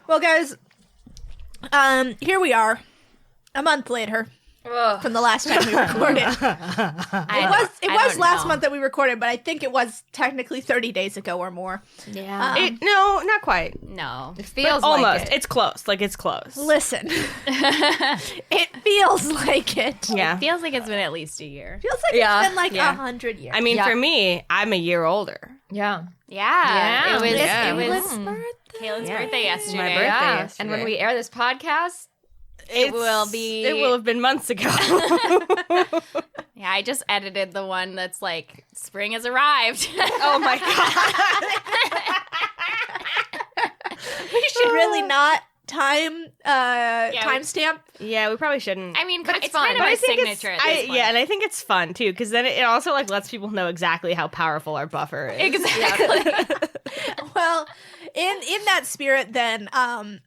Well, guys, here we are, a month later from the last time we recorded. It was last month that we recorded, but I think it was technically 30 days ago or more. Yeah. No, not quite. No. It feels like almost. it. It's close. Like, it's close. Listen, it feels like it. Yeah. It feels like it's been at least a year. Feels like it's been like 100 years. I mean, for me, I'm a year older. Yeah. Yeah. It was Caitlin's birthday. Caitlin's birthday yesterday. My birthday yesterday. And when we air this podcast, it will have been months ago. Yeah, I just edited the one that's like, spring has arrived. Oh my God. We should really not timestamp. Yeah, we probably shouldn't. I mean, But it's it's fun. kind of But my I think signature at this point. Yeah, and I think it's fun too, because then it also like lets people know exactly how powerful our buffer is. Exactly. Well, in that spirit, then, I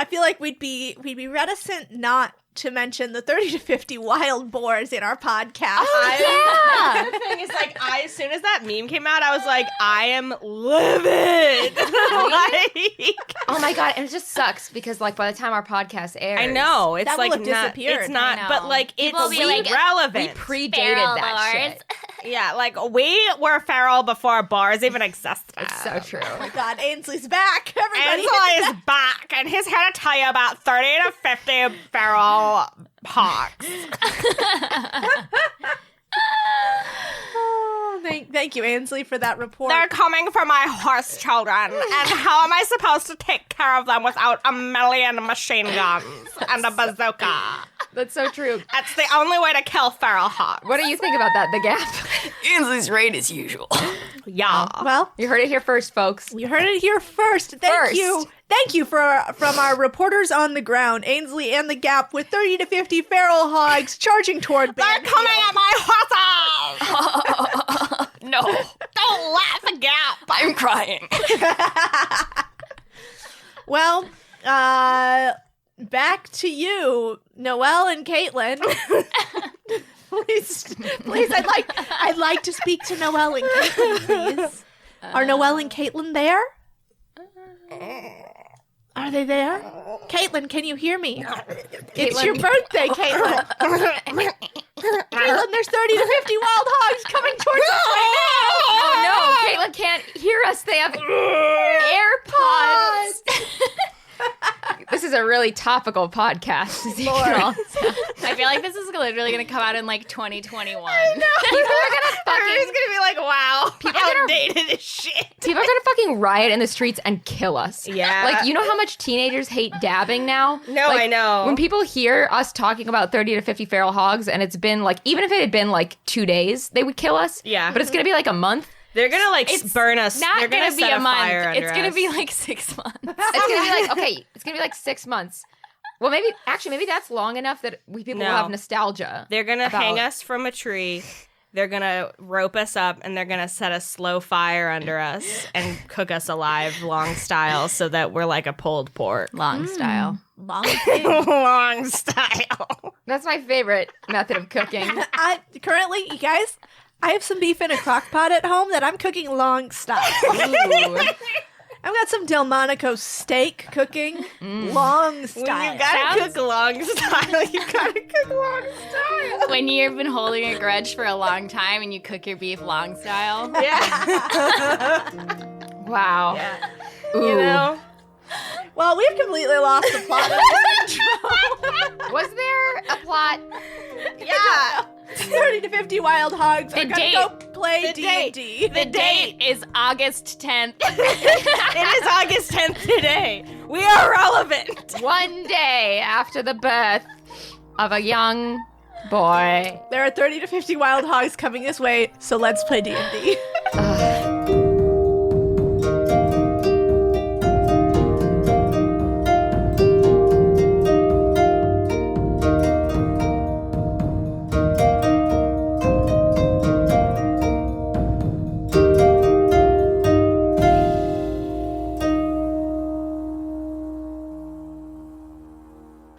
feel like we'd be reticent not to mention the 30 to 50 wild boars in our podcast. The thing is, like, as soon as that meme came out, I was like, I am livid. Oh my God, and it just sucks because like by the time our podcast airs, I know it's That will like have not. disappeared. It's not, I know. but like People it's will be like, relevant. we predated Feral that boars. shit. Yeah, like we were feral before bars even existed. It's so true. Oh my God, Ainsley's back. Everybody. Ainsley is back, and he's here to tell you about 30 to 50 feral hawks. Oh, thank you, Ainsley, for that report. They're coming for my horse children, and how am I supposed to take care of them without a million machine guns and a bazooka? That's so true. That's the only way to kill feral hawks. What do you think about that, The Gap? Ainsley's right as usual. Yeah. Well, You heard it here first, folks. you heard it here first. Thank you from our reporters on the ground, Ainsley and the Gap, with 30 to 50 feral hogs charging toward They're Banfield. coming at my horses! No. Don't let the gap! I'm crying. Well, back to you, Noelle and Caitlin. please, I'd like to speak to Noelle and Caitlin, please. Are Noelle and Caitlin there? Are they there? Caitlin, can you hear me? It's your birthday, Caitlin. Caitlin, there's 30 to 50 wild hogs coming towards us right Oh no, Caitlin can't hear us. They have AirPods. This is a really topical podcast. As you can all tell. I feel like this is literally going to come out in like 2021. People are gonna Everybody's fucking gonna be like, wow, People are gonna- outdated as shit. people are gonna fucking riot in the streets and kill us. Yeah. Like, you know how much teenagers hate dabbing now? No, Like, I know. When people hear us talking about 30 to 50 feral hogs and it's been like, even if it had been like 2 days, they would kill us. Yeah. But it's gonna be like a month. They're gonna like It's burn us. Not They're going to be set a month. fire under It's going to us. be like 6 months. It's gonna be like, okay, it's gonna be like 6 months. Well, maybe that's long enough that people will No. have nostalgia. They're gonna about- hang us from a tree. They're gonna rope us up, and they're gonna set a slow fire under us and cook us alive, long style, so that we're like a pulled pork. Long style. now. Long style. That's my favorite method of cooking. Currently, you guys, I have some beef in a crock pot at home that I'm cooking long style. Ooh. I've got some Delmonico steak cooking long style. When you gotta Sounds- cook long style, you gotta cook long style. When you've been holding a grudge for a long time and you cook your beef long style. Yeah. Wow. Ooh. You know? Well, we've completely lost the plot of this intro. Was there a plot? Yeah. 30 to 50 wild hogs are The gonna date. go play The date. D&D. The date is August 10th. It is August 10th today. We are relevant. One day after the birth of a young boy. There are 30 to 50 wild hogs coming this way, so let's play D&D.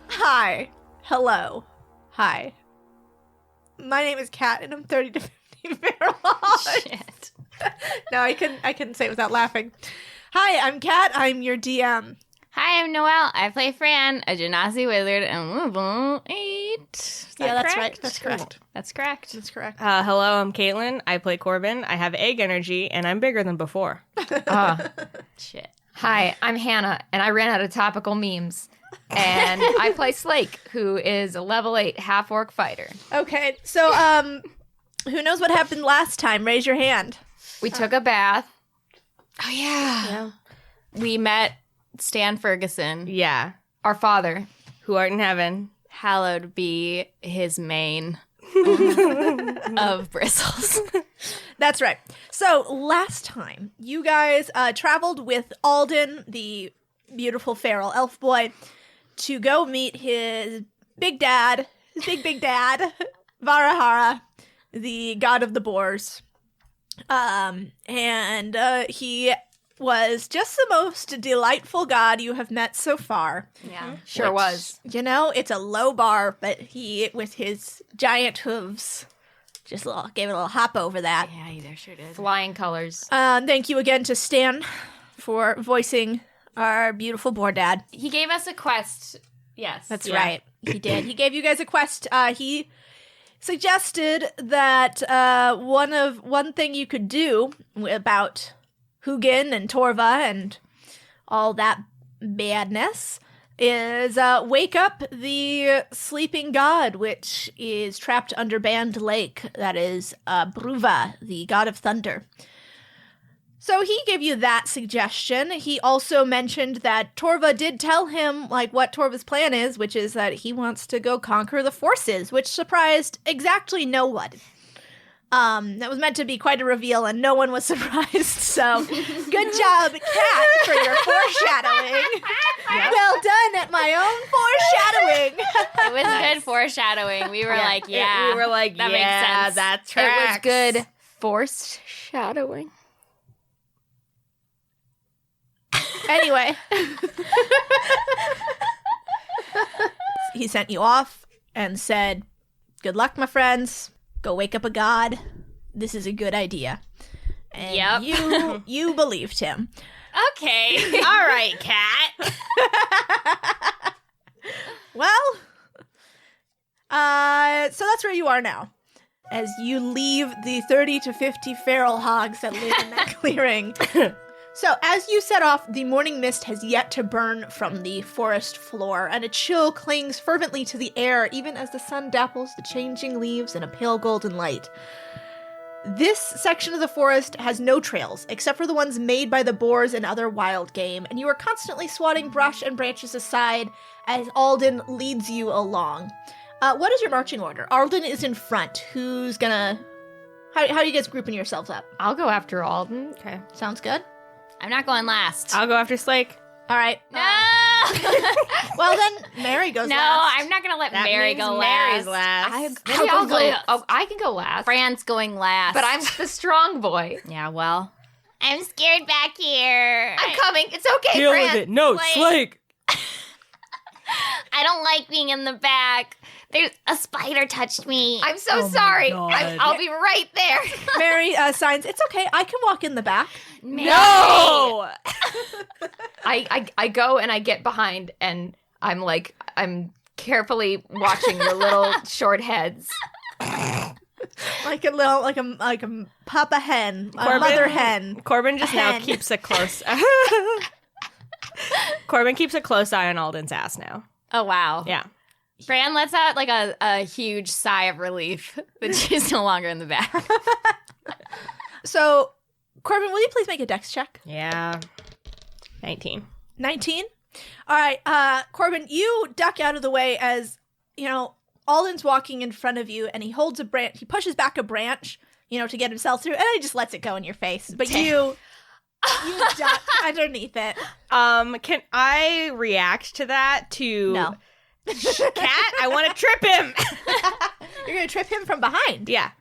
Hi. Hello. Hi. My name is Kat, and I'm 30 to 50 feral hogs. Shit. No, I couldn't say it without laughing. Hi, I'm Kat. I'm your DM. Hi, I'm Noelle. I play Fran, a Genasi wizard, and level 8. That's right. That's correct. That's correct. That's correct. Hello, I'm Caitlin. I play Corbin. I have egg energy, and I'm bigger than before. Shit. Hi, I'm Hannah, and I ran out of topical memes. And I play Slake, who is a level 8 half-orc fighter. Okay, so, who knows what happened last time? Raise your hand. We took a bath. Oh, yeah. We met Stan Ferguson. Yeah. Our father. Who art in heaven. Hallowed be his mane of bristles. That's right. So, last time, you guys traveled with Alden, the beautiful feral elf boy, to go meet his big dad, Varahara, the god of the boars. And he was just the most delightful god you have met so far. Yeah. Sure was. You know, it's a low bar, but he, with his giant hooves, just gave it a little hop over that. Yeah, he sure did. Flying colors. Thank you again to Stan for voicing our beautiful boar dad. He gave us a quest. Yes. That's right. He did. He gave you guys a quest. He suggested that one thing you could do about Hugin and Torva and all that badness is wake up the sleeping god, which is trapped under Band Lake. That is Bruva, the god of thunder. So he gave you that suggestion. He also mentioned that Torva did tell him, like, what Torva's plan is, which is that he wants to go conquer the forces, which surprised exactly no one. That was meant to be quite a reveal, and no one was surprised, so good job, Kat, for your foreshadowing. Yep. Well done at my own foreshadowing. It was good foreshadowing. We were like, yeah. We were like, that yeah, makes sense. that tracks. It was good forced shadowing. Anyway. He sent you off and said, good luck, my friends. Go wake up a god. This is a good idea. And you believed him. Okay. All right, Kat. Well, so that's where you are now. As you leave the 30 to 50 feral hogs that live in that clearing. So, as you set off, the morning mist has yet to burn from the forest floor, and a chill clings fervently to the air, even as the sun dapples the changing leaves in a pale golden light. This section of the forest has no trails, except for the ones made by the boars and other wild game, and you are constantly swatting brush and branches aside as Alden leads you along. What is your marching order? Alden is in front. Who's gonna... How are you guys grouping yourselves up? I'll go after Alden. Okay, sounds good. I'm not going last. I'll go after Slake. All right. No! Well, then, Mary goes No, last. I'm not going to let That Mary means go Mary's last. last. Maybe I'll go go. last. Oh, I can go last. Fran's going last. But I'm the strong boy. Yeah, well. I'm scared back here. I'm coming. It's okay, Deal Fran. with it. No, Slake. I don't like being in the back. There's a spider touched me. I'm so sorry. God. I'll be right there. Mary signs, it's okay, I can walk in the back. No! I go and I get behind and I'm carefully watching your little short heads. Like a papa hen, a mother hen. Corbin just now Hen. keeps a close... Corbin keeps a close eye on Alden's ass now. Oh, wow. Yeah. Fran lets out like a huge sigh of relief that she's no longer in the back. So, Corbin, will you please make a dex check? Yeah. 19. 19? All right, Corbin, you duck out of the way as, Alden's walking in front of you, and he holds a branch. He pushes back a branch, to get himself through, and then he just lets it go in your face. But you duck underneath it. Can I react to that to... No. Cat, I want to trip him! You're going to trip him from behind. Yeah.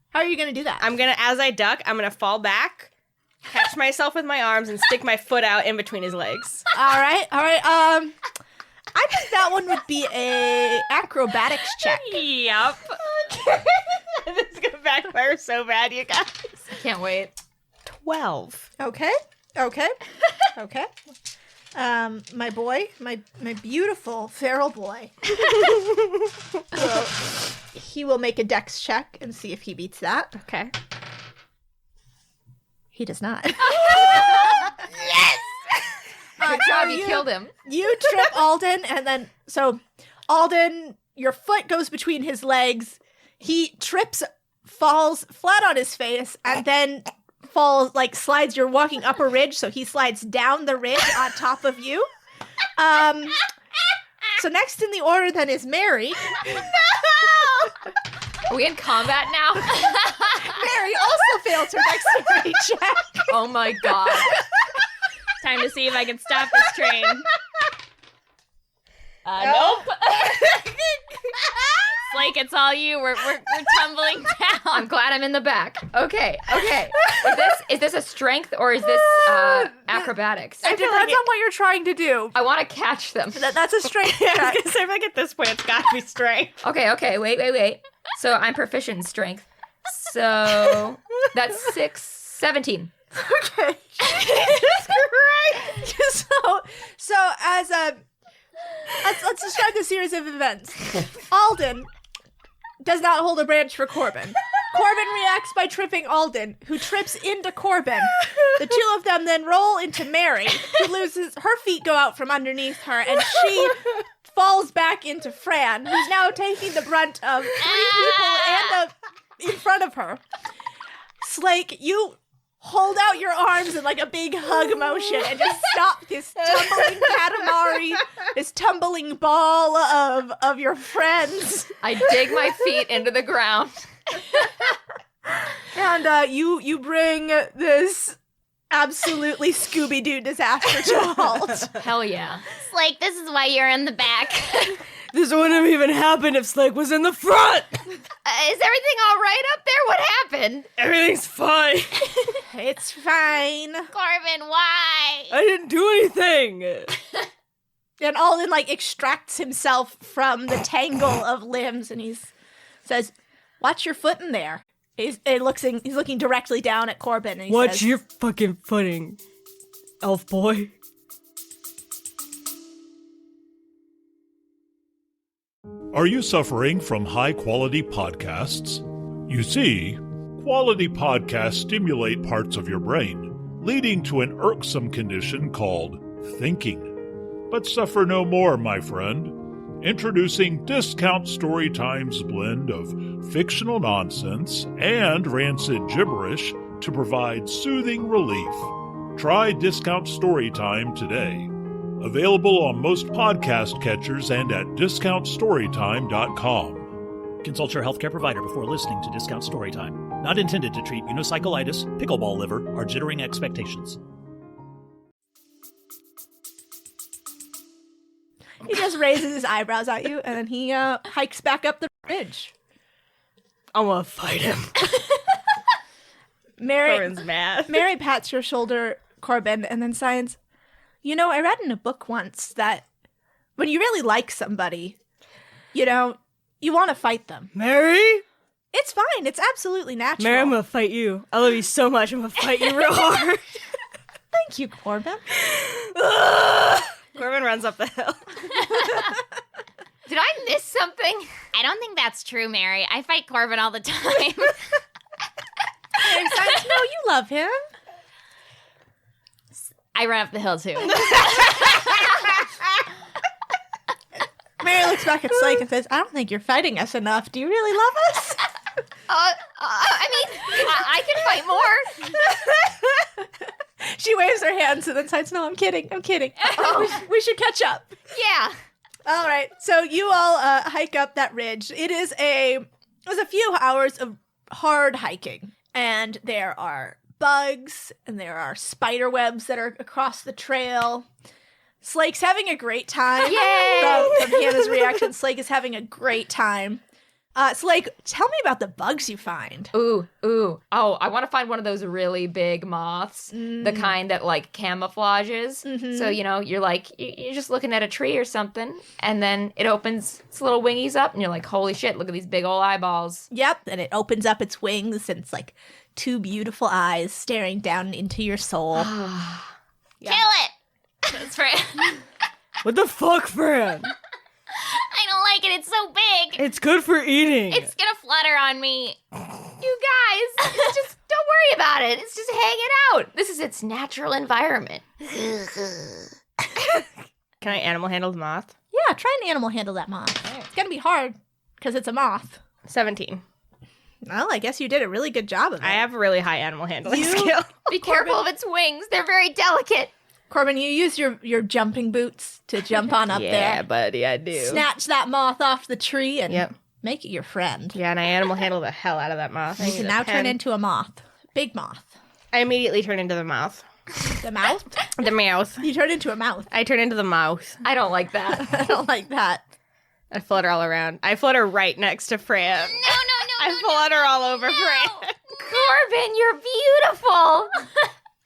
How are you going to do that? As I duck, I'm going to fall back, catch myself with my arms, and stick my foot out in between his legs. All right. I think that one would be a acrobatics check. Yep. This is going to backfire so bad, you guys. Can't wait. 12. Okay. My boy, my beautiful feral boy. He will make a dex check and see if he beats that. Okay. He does not. Yes! Good job, you you killed him. You trip Alden, and then so Alden, your foot goes between his legs. He trips, falls flat on his face, and then falls, like, slides. You're walking up a ridge, so he slides down the ridge on top of you. So next in the order then is Mary. No! Are we in combat now? Mary also fails her dexterity check. Oh my god. Time to see if I can stop this train. Nope. Slake, it's all you. We're tumbling down. I'm glad I'm in the back. Okay. Is this a strength or is this acrobatics? It depends on what you're trying to do. I want to catch them. That's a strength I was check. gonna say, I think at this point it's gotta be strength. Okay, wait. So I'm proficient in strength. So that's 17. Okay. Jesus Christ. So as a let's describe the series of events. Alden does not hold a branch for Corbin. Corbin reacts by tripping Alden, who trips into Corbin. The two of them then roll into Mary, who loses her feet go out from underneath her, and she falls back into Fran, who's now taking the brunt of 3 people and in front of her. Slake, you hold out your arms in like a big hug motion and just stop this tumbling Katamari, this tumbling ball of your friends. I dig my feet into the ground. And you bring this absolutely Scooby-Doo disaster to a halt. Hell yeah. Slake, this is why you're in the back. This wouldn't have even happened if Slake was in the front! Is everything all right up there? What happened? Everything's fine. It's fine. Corbin, why? I didn't do anything. And Alden like extracts himself from the tangle of limbs, and he says, "Watch your foot in there." He's looking directly down at Corbin, and he Watch says, your fucking footing, elf boy. Are you suffering from high-quality podcasts? You see, quality podcasts stimulate parts of your brain, leading to an irksome condition called thinking. But suffer no more, my friend. Introducing Discount Storytime's blend of fictional nonsense and rancid gibberish to provide soothing relief. Try Discount Storytime today. Available on most podcast catchers and at discountstorytime.com. Consult your healthcare provider before listening to Discount Storytime. Not intended to treat unicyclitis, pickleball liver, or jittering expectations. he just raises his eyebrows at you, and then he hikes back up the ridge. I want to fight him. Corbin's mad. Mary pats your shoulder, Corbin, and then signs, "You know, I read in a book once that when you really like somebody, you know, you want to fight them." Mary? It's fine. It's absolutely natural. Mary, I'm going to fight you. I love you so much. I'm going to fight you real hard. Thank you, Corbin. Corbin runs up the hill. Did I miss something? I don't think that's true, Mary. I fight Corbin all the time. Mary signs, "No, you love him." I run up the hill, too. Mary looks back at Slake and says, "I don't think you're fighting us enough. Do you really love us?" I can fight more. She waves her hands and then signs, "No, I'm kidding. I'm kidding. We should catch up." Yeah. All right. So you all hike up that ridge. It was a few hours of hard hiking, and there are bugs and there are spider webs that are across the trail. Slake's having a great time. Yay! From Hannah's reaction, Slake is having a great time. Slake, tell me about the bugs you find. Ooh. Oh, I want to find one of those really big moths, the kind that like camouflages. Mm-hmm. So, you know, you're just looking at a tree or something, and then it opens its little wingies up, and you're like, holy shit, look at these big old eyeballs. Yep, and it opens up its wings, and it's like two beautiful eyes staring down into your soul. Kill it! That's Fran. What the fuck, Fran? I don't like it. It's so big. It's good for eating. It's gonna flutter on me. You guys, just don't worry about it. It's just hanging out. This is its natural environment. Can I animal handle the moth? Yeah, try and animal handle that moth. It's gonna be hard because it's a moth. 17. Well, I guess you did a really good job of it. I have a really high animal handling skill. Be careful of its wings. They're very delicate. Corbin, you use your jumping boots to jump on up Yeah, there. buddy, I do. Snatch that moth off the tree and Yep. make it your friend. Yeah, and I animal handle the hell out of that moth. I You need can a now pen. turn into a moth. Big moth. I immediately turn into the mouth. The mouth? The mouth. You turn into a mouth. I turn into the mouth. I don't like that. I don't like that. I flutter all around. I flutter right next to Fran. No. I flutter all over Fran. Corbin, you're beautiful.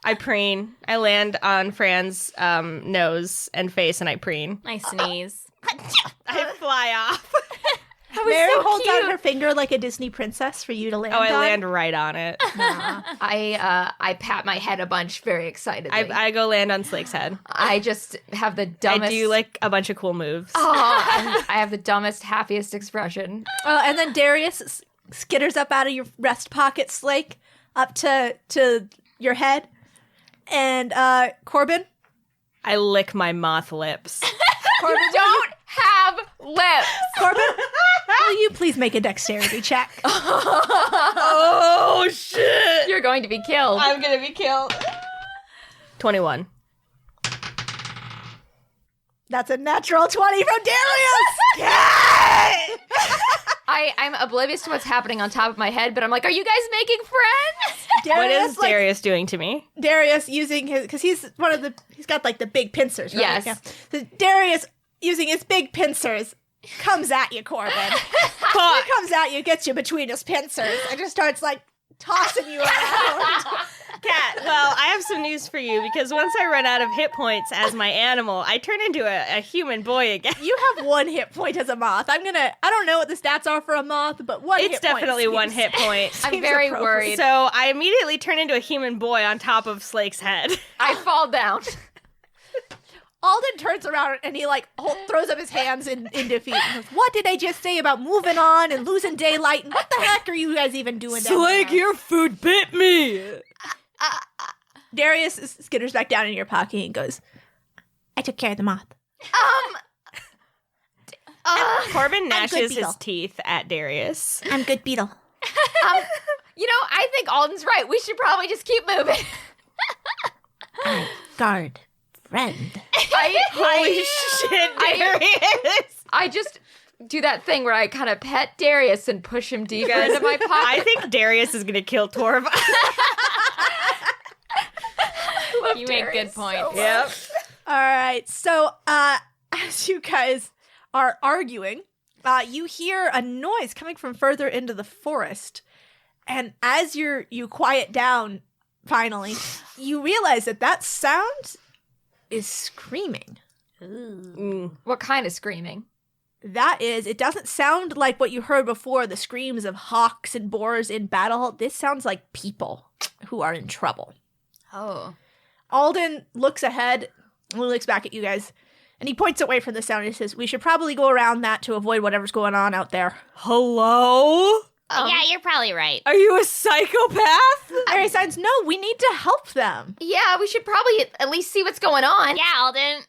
I preen. I land on Fran's nose and face, and I preen. I sneeze. I fly off. Mary so holds cute. out her finger like a Disney princess for you to land Oh, I on. land right on it. I pat my head a bunch very excitedly. I go land on Slake's head. I just have the dumbest. I do like a bunch of cool moves. Oh, I have the dumbest, happiest expression. And then Darius skitters up out of your rest pocket, Slake, up to your head. And Corbin? I lick my moth lips. Corbin, Don't have lips. Corbin, will you please make a dexterity check? Oh, shit! You're going to be killed. I'm gonna be killed. 21. That's a natural 20 from Darius! I'm oblivious to what's happening on top of my head, but I'm like, are you guys making friends? What is like, Darius doing to me? Darius using his, because he's got like the big pincers, right? Yes. Yeah. So Darius using his big pincers comes at you, Corbin. He comes at you, gets you between his pincers, and just starts like tossing you around. Cat, well, I have some news for you because once I run out of hit points as my animal, I turn into a human boy again. You have 1 hit point as a moth. I don't know what the stats are for a moth, but one It's hit point definitely seems- 1 hit point. I'm seems very appropriate. worried. So I immediately turn into a human boy on top of Slake's head. I fall down. Alden turns around and he like throws up his hands in defeat. And goes, what did I just say about moving on and losing daylight? And what the heck are you guys even doing down there? your food bit me. Darius skitters back down in your pocket and goes, I took care of the moth. Corbin good gnashes beetle. his teeth at Darius. I'm good beetle. You know, I think Alden's right. We should probably just keep moving. Guard. Friend. Holy shit, Darius! I just do that thing where I kind of pet Darius and push him deeper into my pocket. I think Darius is gonna kill Torva. You make good points. Yep. All right. So, as you guys are arguing, you hear a noise coming from further into the forest. And as you quiet down, finally, you realize that sound is screaming. What kind of screaming? That is, it doesn't sound like what you heard before, the screams of hawks and boars in battle. This sounds like people who are in trouble. Oh. Alden looks ahead and looks back at you guys, and he points away from the sound and he says, we should probably go around that to avoid whatever's going on out there. Hello? Yeah, you're probably right. Are you a psychopath? Mary signs, no, we need to help them. Yeah, we should probably at least see what's going on. Yeah, Alden.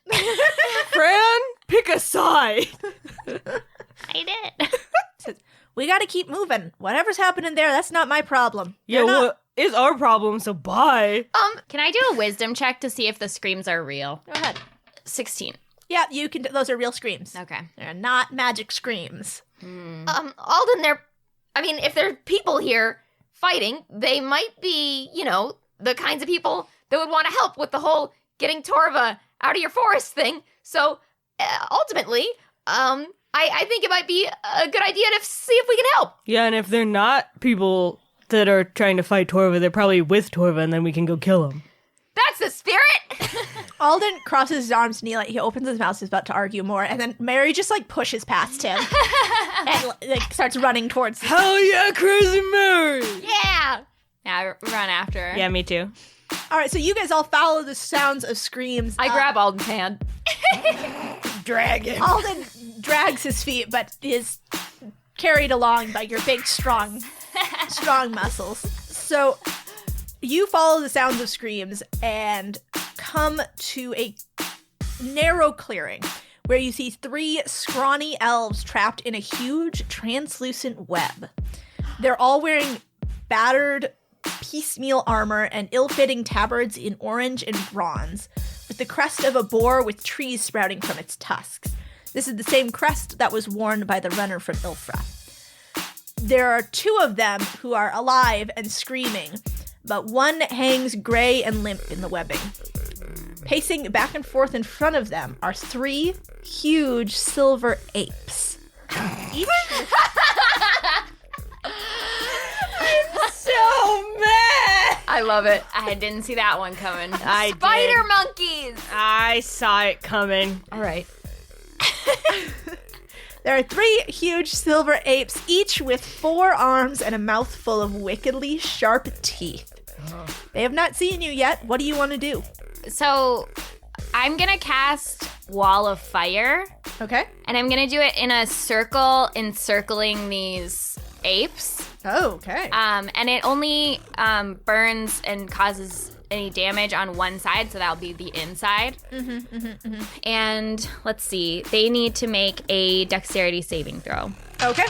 Fran, pick a side. I did. We gotta keep moving. Whatever's happening there, that's not my problem. Yeah, They're not- what is our problem, so bye. Can I do a wisdom check to see if the screams are real? Go ahead. 16. Yeah, you can. Those are real screams. Okay. They're not magic screams. Alden, if there are people here fighting, they might be, the kinds of people that would want to help with the whole getting Torva out of your forest thing. So, ultimately, I think it might be a good idea to see if we can help. Yeah, and if they're not people that are trying to fight Torva, they're probably with Torva, and then we can go kill them. That's the spirit. Alden crosses his arms and he opens his mouth, is about to argue more, and then Mary just pushes past him and starts running towards. Hell yeah, Crazy Mary! Yeah. Yeah, run after her. Yeah, me too. All right, so you guys all follow the sounds of screams. I grab Alden's hand. Drag it. Alden drags his feet, but is carried along by your big, strong muscles. So you follow the sounds of screams and come to a narrow clearing where you see 3 scrawny elves trapped in a huge translucent web. They're all wearing battered piecemeal armor and ill-fitting tabards in orange and bronze, with the crest of a boar with trees sprouting from its tusks. This is the same crest that was worn by the runner from Ilfra. There are 2 of them who are alive and screaming, but one hangs gray and limp in the webbing. Pacing back and forth in front of them are 3 huge silver apes. Each So mad. I love it. I didn't see that one coming. I Spider did. monkeys. I saw it coming. All right. There are 3 huge silver apes, each with 4 arms and a mouthful of wickedly sharp teeth. They have not seen you yet. What do you want to do? So I'm going to cast Wall of Fire, Okay. and I'm going to do it in a circle encircling these apes. Oh, okay. And it only burns and causes any damage on one side, so that'll be the inside. And let's see, they need to make a dexterity saving throw. Okay.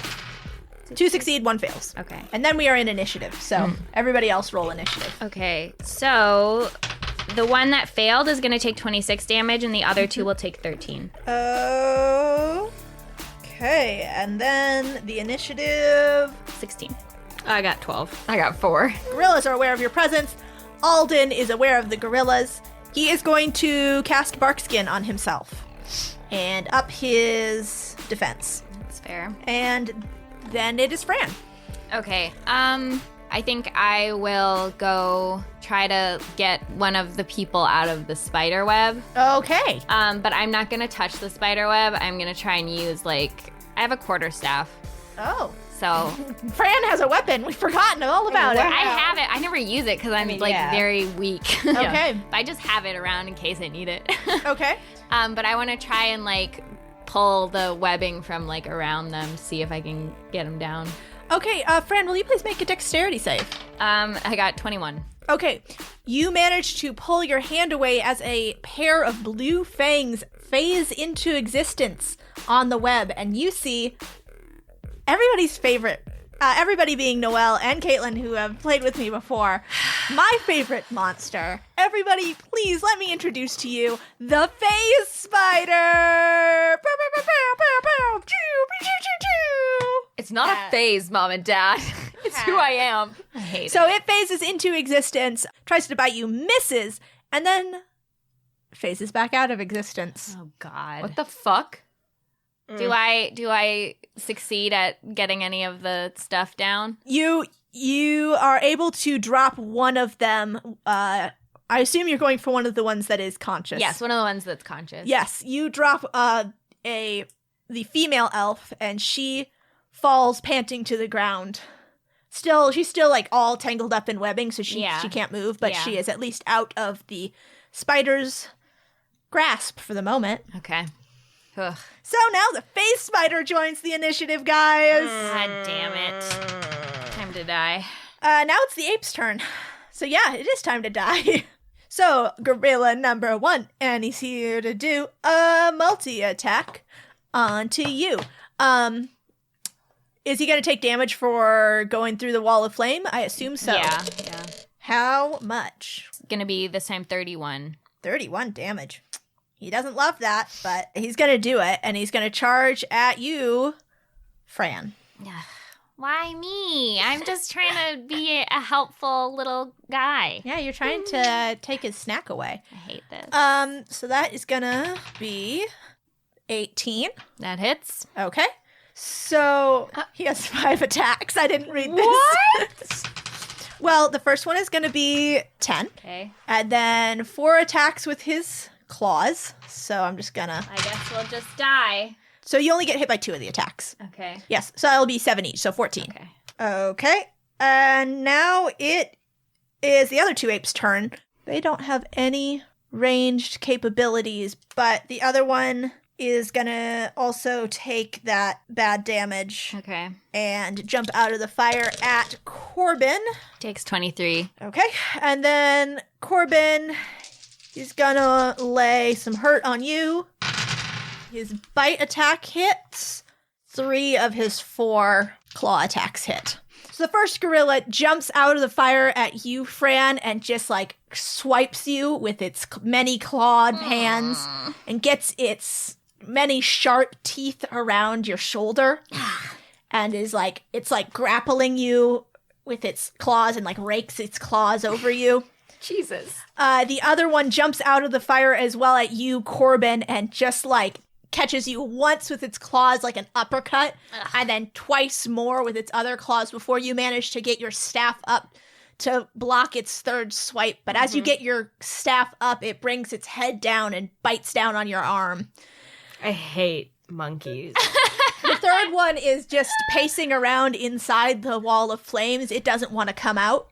2 succeed, 1 fails. Okay. And then we are in initiative, so everybody else roll initiative. Okay, so the one that failed is going to take 26 damage, and the other 2 will take 13. Okay, and then the initiative. 16. I got 12. I got 4. Gorillas are aware of your presence. Alden is aware of the gorillas. He is going to cast Barkskin on himself and up his defense. That's fair. And then it is Fran. Okay, I think I will go try to get one of the people out of the spider web. Okay. But I'm not going to touch the spider web. I'm going to try and use, I have a quarterstaff. Oh. So Fran has a weapon. We've forgotten all about it. I have it. I never use it because I'm very weak. Okay. But I just have it around in case I need it. Okay. But I want to try and pull the webbing from around them, see if I can get them down. Okay, Fran, will you please make a dexterity save? I got 21. Okay, you manage to pull your hand away as a pair of blue fangs phase into existence on the web, and you see everybody's favorite, everybody being Noelle and Caitlin, who have played with me before, my favorite monster. Everybody, please let me introduce to you the Phase Spider! It's not a phase, Mom and Dad. It's who I am. I hate So it phases into existence, tries to bite you, misses, and then phases back out of existence. Oh, God. What the fuck? Do I succeed at getting any of the stuff down? You are able to drop one of them. I assume you're going for one of the ones that is conscious. Yes, one of the ones that's conscious. Yes, you drop the female elf, and she falls panting to the ground. She's still all tangled up in webbing, so she can't move, but she is at least out of the spider's grasp for the moment. Okay. Ugh. So now the Phase Spider joins the initiative, guys. God damn it. Time to die. Now it's the ape's turn. So yeah, it is time to die. So, gorilla number 1, and he's here to do a multi-attack onto you. Is he going to take damage for going through the wall of flame? I assume so. Yeah. How much? It's gonna be this time 31. 31 damage. He doesn't love that, but he's going to do it, and he's going to charge at you, Fran. Why me? I'm just trying to be a helpful little guy. Yeah, you're trying to take his snack away. I hate this. So that is going to be 18. That hits. Okay. So he has 5 attacks. I didn't read this. What? Well, the first one is going to be 10. Okay. And then 4 attacks with his claws. So I'm just gonna... I guess we'll just die. So you only get hit by 2 of the attacks. Okay. Yes. So it'll be 7 each. So 14. Okay. Okay. And now it is the other 2 apes' turn. They don't have any ranged capabilities, but the other one is gonna also take that bad damage Okay. and jump out of the fire at Corbin. Takes 23. Okay, and then Corbin is gonna lay some hurt on you. His bite attack hits. 3 of his 4 claw attacks hit. So the first gorilla jumps out of the fire at you, Fran, and just like swipes you with its many clawed hands and gets its many sharp teeth around your shoulder and is like, it's like grappling you with its claws and like rakes its claws over you. Jesus. The other one jumps out of the fire as well at you, Corbin, and just like catches you once with its claws like an uppercut, and then twice more with its other claws before you manage to get your staff up to block its third swipe. But as you get your staff up, it brings its head down and bites down on your arm. I hate monkeys. The third one is just pacing around inside the wall of flames. It doesn't want to come out,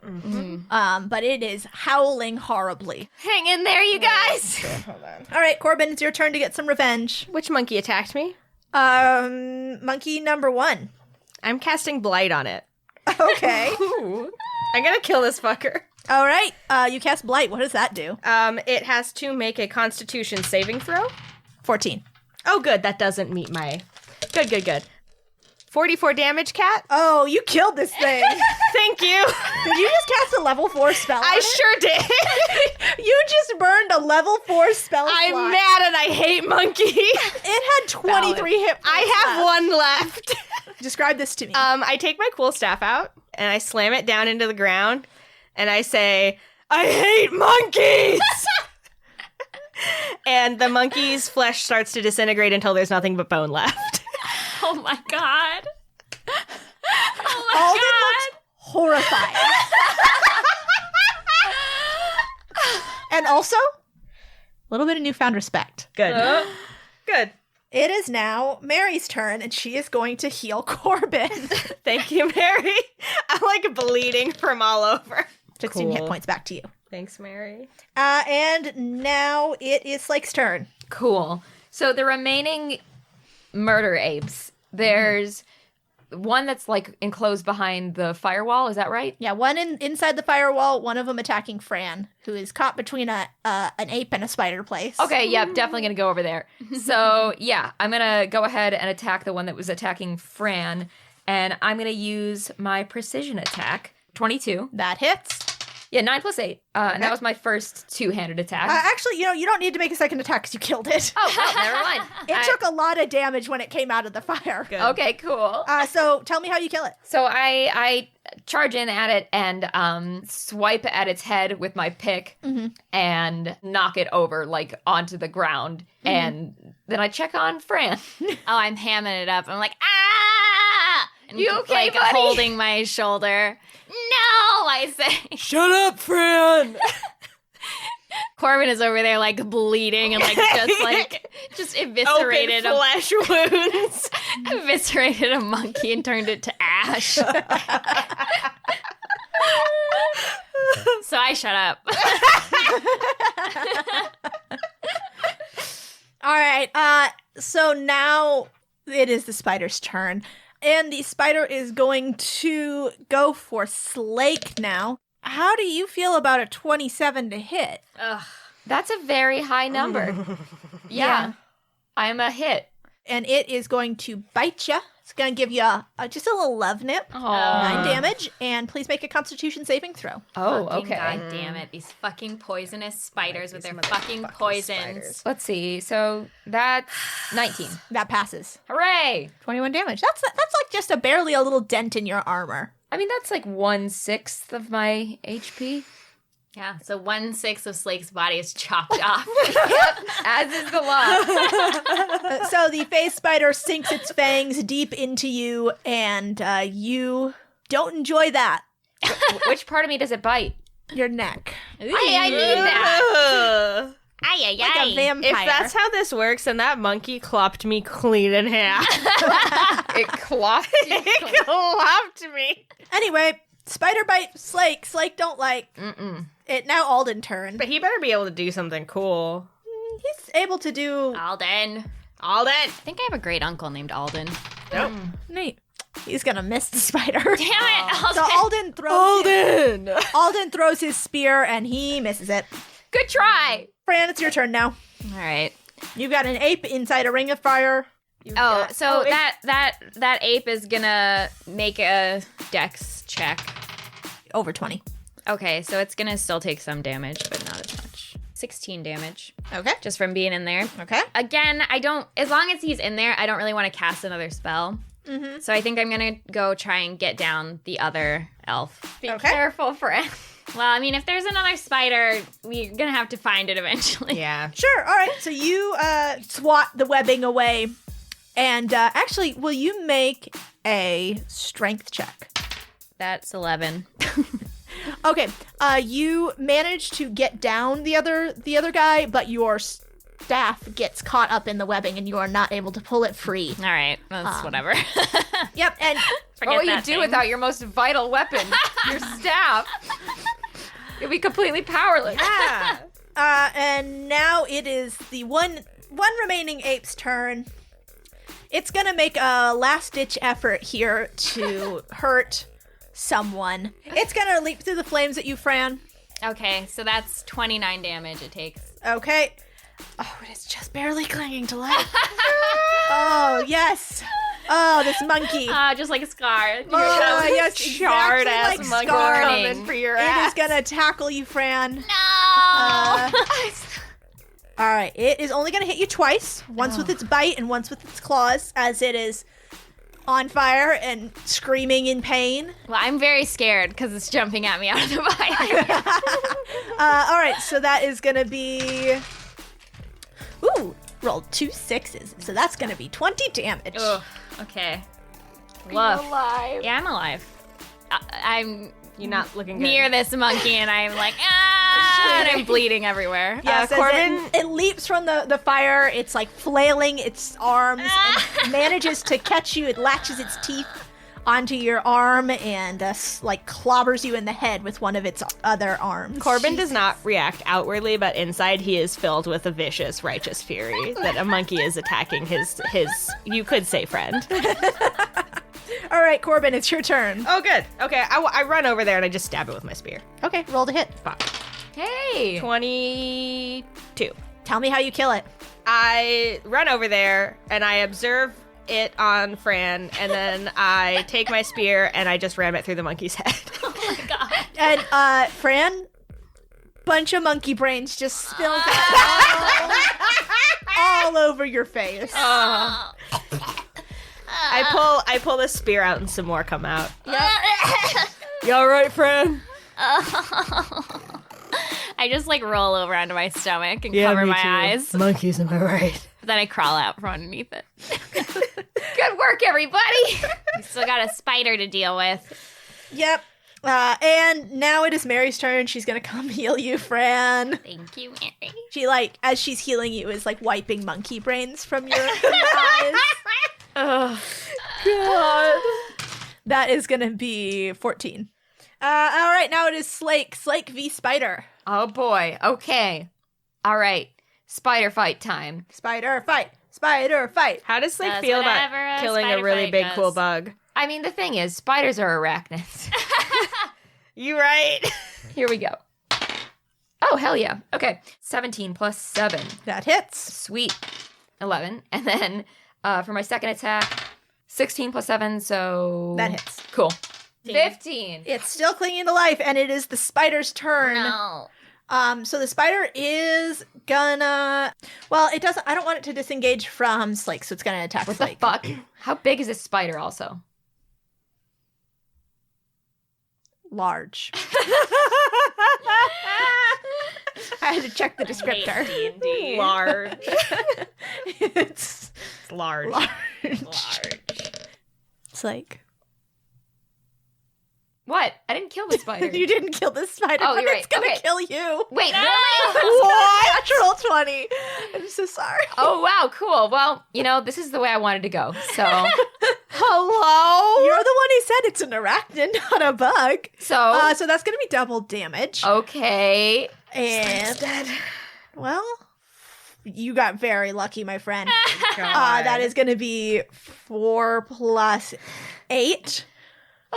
but it is howling horribly. Hang in there, you guys. Hold on. All right, Corbin, it's your turn to get some revenge. Which monkey attacked me? Monkey number 1. I'm casting Blight on it. Okay. I'm gonna kill this fucker. All right, you cast Blight. What does that do? It has to make a Constitution saving throw. 14. Oh, good. That doesn't meet my... Good. 44 damage, Cat. Oh, you killed this thing. Thank you. Did you just cast a level 4 spell on I it? sure did. You just burned a level 4 spell I'm slot. mad and I hate monkeys. It had 23 hit points I have one left. Describe this to me. I take my cool staff out and I slam it down into the ground and I say, I hate monkeys! And the monkey's flesh starts to disintegrate until there's nothing but bone left. Oh my god. Oh my Alden god. looks horrified. And also, a little bit of newfound respect. Good. Good. It is now Mary's turn, and she is going to heal Corbin. Thank you, Mary. I'm like bleeding from all over. 16 hit points back to you. Thanks, Mary. And now it is Slake's turn. Cool. So the remaining murder apes, there's one that's like enclosed behind the firewall. Is that right? Yeah, one inside the firewall, one of them attacking Fran, who is caught between an ape and a spider place. Okay, yep, definitely gonna go over there. So yeah, I'm gonna go ahead and attack the one that was attacking Fran, and I'm gonna use my precision attack. 22. That hits. Yeah, 9 plus 8. And that was my first two-handed attack. Actually, you don't need to make a second attack because you killed it. Oh, well, never mind. It took a lot of damage when it came out of the fire. Good. Okay, cool. So tell me how you kill it. So I charge in at it and swipe at its head with my pick and knock it over like onto the ground. And then I check on Fran. Oh, I'm hamming it up. I'm like, ah! And You okay, like buddy? holding my shoulder. No, I say. Shut up, Fran! Corbin is over there like bleeding and just eviscerated Open flesh wounds. eviscerated a monkey and turned it to ash. So I shut up. All right. So now it is the spider's turn. And the spider is going to go for Slake now. How do you feel about a 27 to hit? That's a very high number. Yeah. I'm a hit. And it is going to bite you. It's going to give you just a little love nip. Oh. 9 damage. And please make a Constitution saving throw. Oh, Fucking okay. God damn it. These fucking poisonous spiders with their fucking poisons. spiders. Let's see. So that's 19. That passes. Hooray! 21 damage. That's like just barely a little dent in your armor. I mean, that's like 1/6 of my HP. Yeah, so 1/6 of Slake's body is chopped off. As is the law. So the phase spider sinks its fangs deep into you, and you don't enjoy that. Which part of me does it bite? Your neck. I need that. Ugh. Ay, ay, Like a ay. vampire. If that's how this works, then that monkey clopped me clean in half. It clocked you. It clopped me. Anyway, Spider bite Slake. Slake don't like. It now Alden turn. But he better be able to do something cool. He's able to do. Alden. Alden! I think I have a great uncle named Alden. Nope. Neat. He's gonna miss the spider. Damn it, Alden. So Alden throws his spear and he misses it. Good try. Fran, it's your turn now. All right. You've got an ape inside a ring of fire. So that ape is gonna make a dex check. Over 20. Okay, so it's gonna still take some damage, but not as much. 16 damage. Okay. Just from being in there. Okay. Again, as long as he's in there, I don't really want to cast another spell. Mm-hmm. So I think I'm gonna go try and get down the other elf. Be careful, friend. Well, I mean, if there's another spider, we're gonna have to find it eventually. Yeah. Sure. All right. So you swat the webbing away. And actually, will you make a strength check? That's 11. Okay. You manage to get down the other guy, but your staff gets caught up in the webbing, and you are not able to pull it free. All right, that's whatever. Yep. And Forget What will you that do thing. without your most vital weapon, your staff? You'll be completely powerless. Yeah. and now it is the one remaining ape's turn. It's gonna make a last-ditch effort here to hurt someone. It's gonna leap through the flames at you, Fran. Okay, so that's 29 damage it takes. Okay. Oh, it is just barely clinging to life. Oh, yes. Oh, this monkey. Just like a scar. Oh, yes, Charred exactly ass like monkey Scar. coming for your It ass. is gonna tackle you, Fran. No! All right, it is only gonna hit you twice. Once with its bite and once with its claws, as it is on fire and screaming in pain. Well, I'm very scared because it's jumping at me out of the fire. All right, so that is gonna be. Ooh, rolled 2 6s, so that's gonna be 20 damage. Ugh, okay. Are Woof. you alive? Yeah, I'm alive. I'm You're not looking good. near this monkey and I'm like, and I'm bleeding everywhere. Yes, as Corbin- it leaps from the fire. It's like flailing its arms and manages to catch you. It latches its teeth onto your arm and like clobbers you in the head with one of its other arms. Corbin does not react outwardly, but inside he is filled with a vicious, righteous fury that a monkey is attacking his you could say friend. All right, Corbin, it's your turn. Oh, good. Okay, I run over there and I just stab it with my spear. Okay, roll to hit. Fuck. Hey. 22. Tell me how you kill it. I run over there and I observe it on Fran, and then I take my spear and I just ram it through the monkey's head. Oh my god. And Fran, bunch of monkey brains just spills out all over your face. I pull the spear out and some more come out. You all right, Fran? I just like roll over onto my stomach and cover my eyes. Monkeys, am I right? Then I crawl out from underneath it. Good work, everybody. We still got a spider to deal with. Yep. And now it is Mary's turn. She's gonna come heal you, Fran. Thank you, Mary. She as she's healing you is like wiping monkey brains from your eyes. Oh, God. That is gonna be 14. All right, now it is Slake. Slake v Spider. Oh boy. Okay. All right. Spider fight time. Spider fight. Spider fight. how does Slake Does feel whatever about a killing a spider really fight big, does. cool bug? I mean, the thing is, spiders are arachnids. You right? Here we go. Oh, hell yeah. Okay. 17 plus 7. That hits. Sweet. 11. And then for my second attack, 16 plus 7, so... That hits. Cool. 15. It's still clinging to life, and it is the spider's turn. No. So the spider is gonna. Well, it doesn't. I don't want it to disengage from Slake, so it's gonna attack What the Slake. fuck? How big is this spider also? Large. I had to check the descriptor. D&D. Large. It's Large. Large. It's like What? I didn't kill the spider. you didn't kill this spider, Oh, but you're it's right. gonna Okay. kill you. Wait, really? What? Natural 20. I'm so sorry. Oh, wow, cool. Well, this is the way I wanted to go. So Hello? You're the one who said it's an arachnid, not a bug. So, So that's going to be double damage. okay. And, well, you got very lucky, my friend. God. That is going to be 4 plus 8.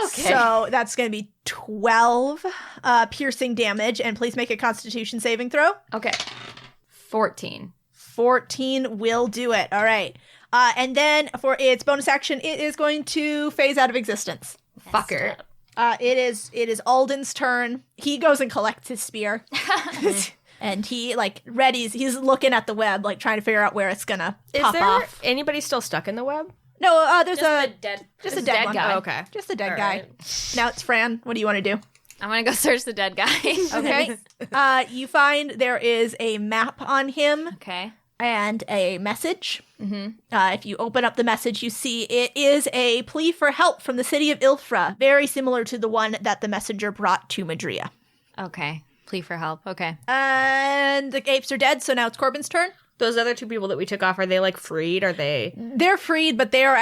Okay. So that's going to be 12 piercing damage. And please make a Constitution saving throw. Okay. 14. 14 will do it. All right. And then for its bonus action, it is going to phase out of existence. Fucker. It is Alden's turn. He goes and collects his spear. And he, he's looking at the web, trying to figure out where it's gonna Is pop there off. anybody still stuck in the web? No, there's Just a a dead. just a Just dead dead one. guy. Oh, okay. Just a dead All guy. right. Now it's Fran. What do you want to do? I'm gonna go search the dead guy. Okay. You find there is a map on him Okay. and a message. If you open up the message, you see it is a plea for help from the city of Ilfra, very similar to the one that the messenger brought to Madria. Okay. Plea for help. Okay. And the apes are dead, so now it's Corbin's turn. Those other 2 people that we took off, are they freed? Are they? They're freed, but they're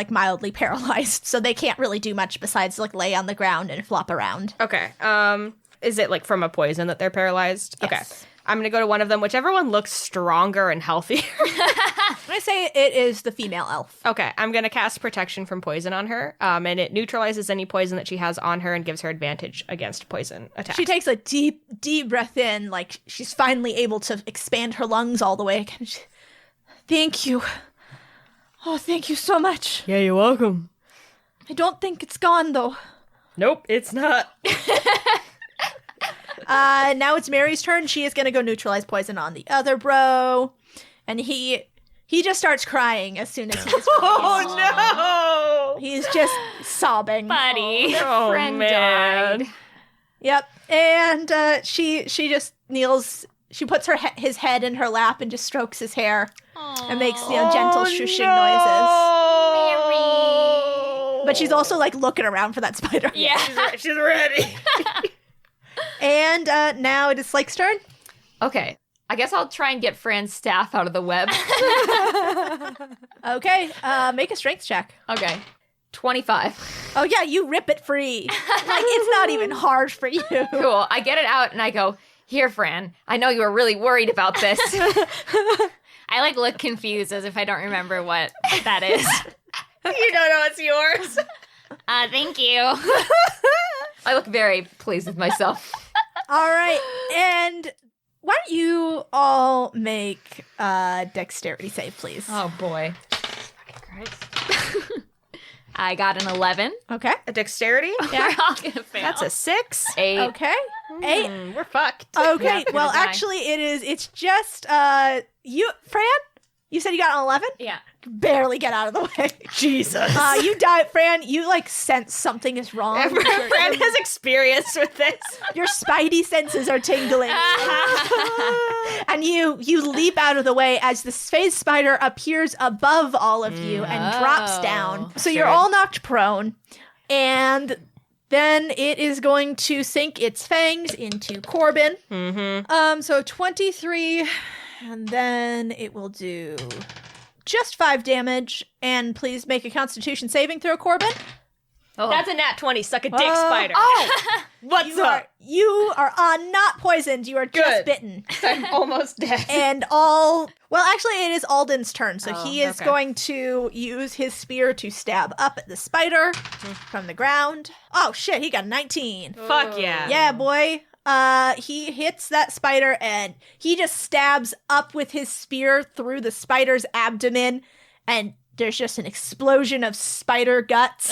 mildly paralyzed, so they can't really do much besides lay on the ground and flop around. Okay. Is it from a poison that they're paralyzed? Yes. Okay. I'm gonna go to one of them, whichever one looks stronger and healthier. I say it is the female elf. Okay, I'm gonna cast protection from poison on her, and it neutralizes any poison that she has on her and gives her advantage against poison attacks. She takes a deep, deep breath in, like she's finally able to expand her lungs all the way. Thank you. Oh, thank you so much. Yeah, you're welcome. I don't think it's gone, though. Nope, it's not. Now it's Mary's turn. She is going to go neutralize poison on the other bro. And he just starts crying as soon as he's Oh no! He's just sobbing. Buddy. Oh friend man! died. Yep. And she just kneels. She puts his head in her lap and just strokes his hair and makes gentle shushing noises. noises. But she's also looking around for that spider. Yeah. She's ready. And now it is Slake's turn. Okay. I guess I'll try and get Fran's staff out of the web. Okay. Make a strength check. Okay. 25. Oh yeah, you rip it free. It's not even hard for you. Cool. I get it out and I go, here, Fran, I know you were really worried about this. I look confused as if I don't remember what that is. You don't know it's yours. Thank you. I look very pleased with myself. All right. And why don't you all make a dexterity save, please? Oh, boy. I got an 11. Okay. A dexterity? Yeah, we're all gonna fail. That's a 6. 8. Okay. 8. We're fucked. Okay. Yeah, we're Well, gonna die. actually, it's just you, Fran. You said you got an 11. Yeah. Barely get out of the way. Jesus. You die, Fran. You sense something is wrong. Fran has experience with this. Your spidey senses are tingling. And you leap out of the way as the phase spider appears above all of you and drops down. So you're all knocked prone. And then it is going to sink its fangs into Corbin. Mm-hmm. So 23, and then it will do just 5 damage. And please make a Constitution saving throw, Corbin. Oh. That's a nat 20. Suck a dick, spider. Oh, What's you up? you are not poisoned. You are just Good. bitten. I'm almost dead. And actually, it is Alden's turn. So he is going to use his spear to stab up at the spider from the ground. Oh, shit. He got a 19. Fuck yeah. Yeah, boy. He hits that spider and he just stabs up with his spear through the spider's abdomen. And there's just an explosion of spider guts.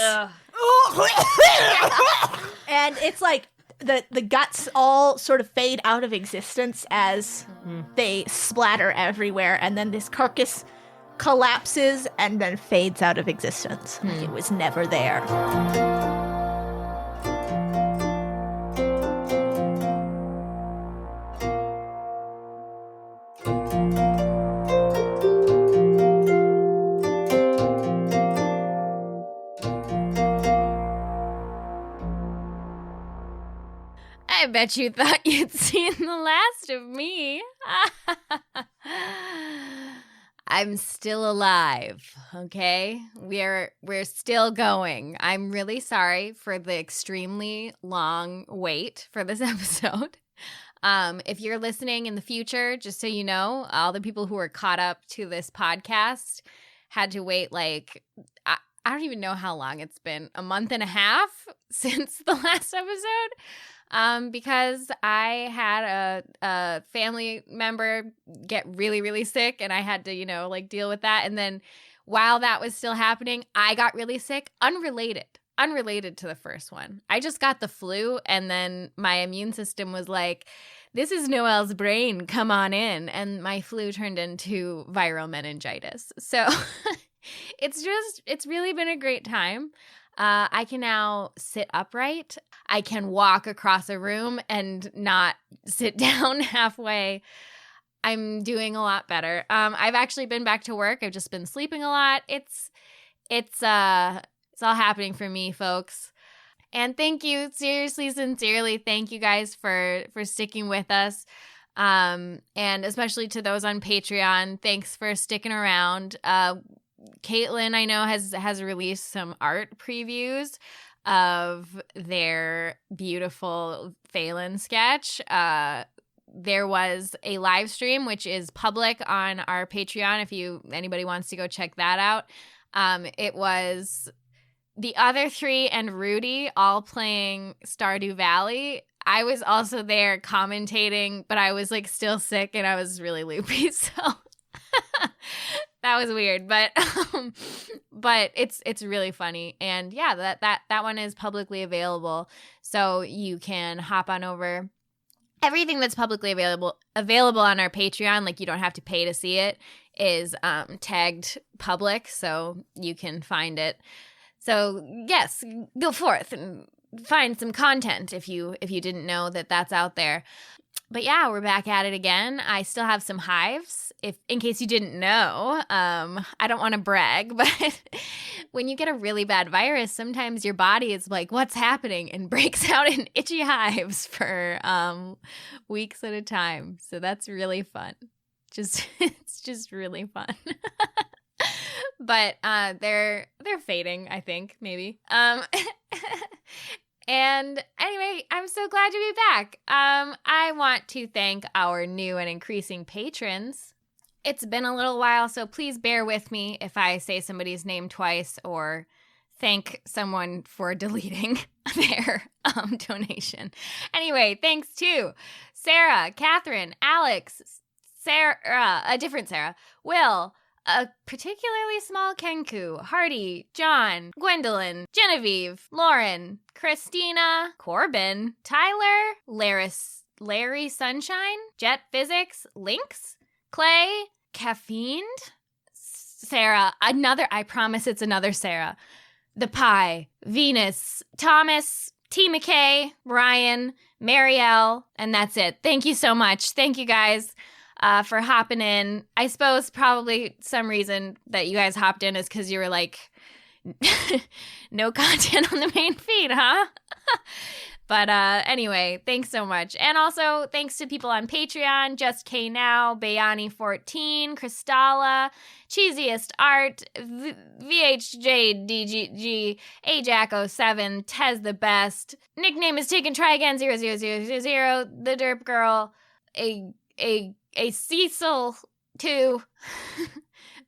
And it's the guts all sort of fade out of existence as they splatter everywhere, and then this carcass collapses and then fades out of existence. Like it was never there. I bet you thought you'd seen the last of me. I'm still alive, okay? We're still going. I'm really sorry for the extremely long wait for this episode. If you're listening in the future, just so you know, all the people who are caught up to this podcast had to wait like, I don't even know how long it's been, a month and a half since the last episode, because I had a family member get really, really sick and I had to, like deal with that. And then while that was still happening, I got really sick, unrelated to the first one. I just got the flu and then my immune system was like, this is Noelle's brain, come on in. And my flu turned into viral meningitis. So it's really been a great time. I can now sit upright. I can walk across a room and not sit down halfway. I'm doing a lot better. I've actually been back to work. I've just been sleeping a lot. It's all happening for me, folks. And thank you, seriously, sincerely, thank you guys for sticking with us. And especially to those on Patreon, thanks for sticking around. Caitlin, I know, has released some art previews of their beautiful Phelan sketch. There was a live stream, which is public on our Patreon if anybody wants to go check that out. It was the other three and Rudy all playing Stardew Valley. I was also there commentating, but I was like still sick and I was really loopy, so that was weird. But it's really funny, and yeah, that one is publicly available, so you can hop on over. Everything that's publicly available on our Patreon, like you don't have to pay to see it, is tagged public, so you can find it. So yes, go forth and find some content if you didn't know that that's out there. But yeah, we're back at it again. I still have some hives, in case you didn't know. I don't want to brag, but when you get a really bad virus, sometimes your body is like, what's happening? And breaks out in itchy hives for weeks at a time. So that's really fun. It's just really fun. But they're fading, I think, maybe. And anyway, I'm so glad to be back. I want to thank our new and increasing patrons. It's been a little while, so please bear with me if I say somebody's name twice or thank someone for deleting their donation. Anyway, thanks to Sarah, Catherine, Alex, Sarah, a different Sarah, Will, a particularly small Kenku, Hardy, John, Gwendolyn, Genevieve, Lauren, Christina, Corbin, Tyler, Larry Sunshine, Jet Physics, Lynx, Clay, Caffeine, Sarah, I promise it's another Sarah, The Pie, Venus, Thomas, T. McKay, Ryan, Marielle, and that's it. Thank you so much. Thank you guys. For hopping in. I suppose probably some reason that you guys hopped in is because you were like, no content on the main feed, huh? But anyway, thanks so much. And also thanks to people on Patreon, Just K Now, Bayani14, Kristalla, Cheesiest Art, VHJDGG, Ajac07, Tez the Best, nickname is taken, try again, 00000, The Derp Girl, a Cecil 2,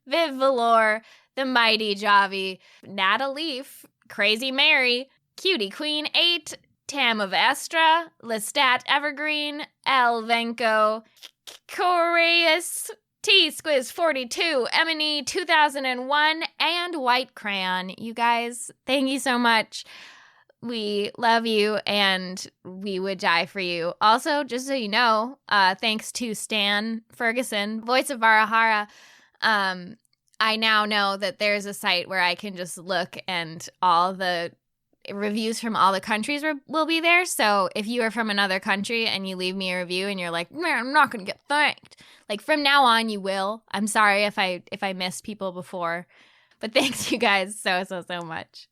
Viv Valor, The Mighty Javi, Natalie, Crazy Mary, Cutie Queen 8, Tam of Estra, Lestat Evergreen, El Venko, Coreus, T Squiz 42, Emily 2001, and White Crayon. You guys, thank you so much. We love you, and we would die for you. Also, just so you know, thanks to Stan Ferguson, voice of Varahara, I now know that there's a site where I can just look and all the reviews from all the countries will be there. So if you are from another country and you leave me a review and you're like, man, I'm not going to get thanked. Like from now on, you will. I'm sorry if I missed people before, but thanks you guys so much.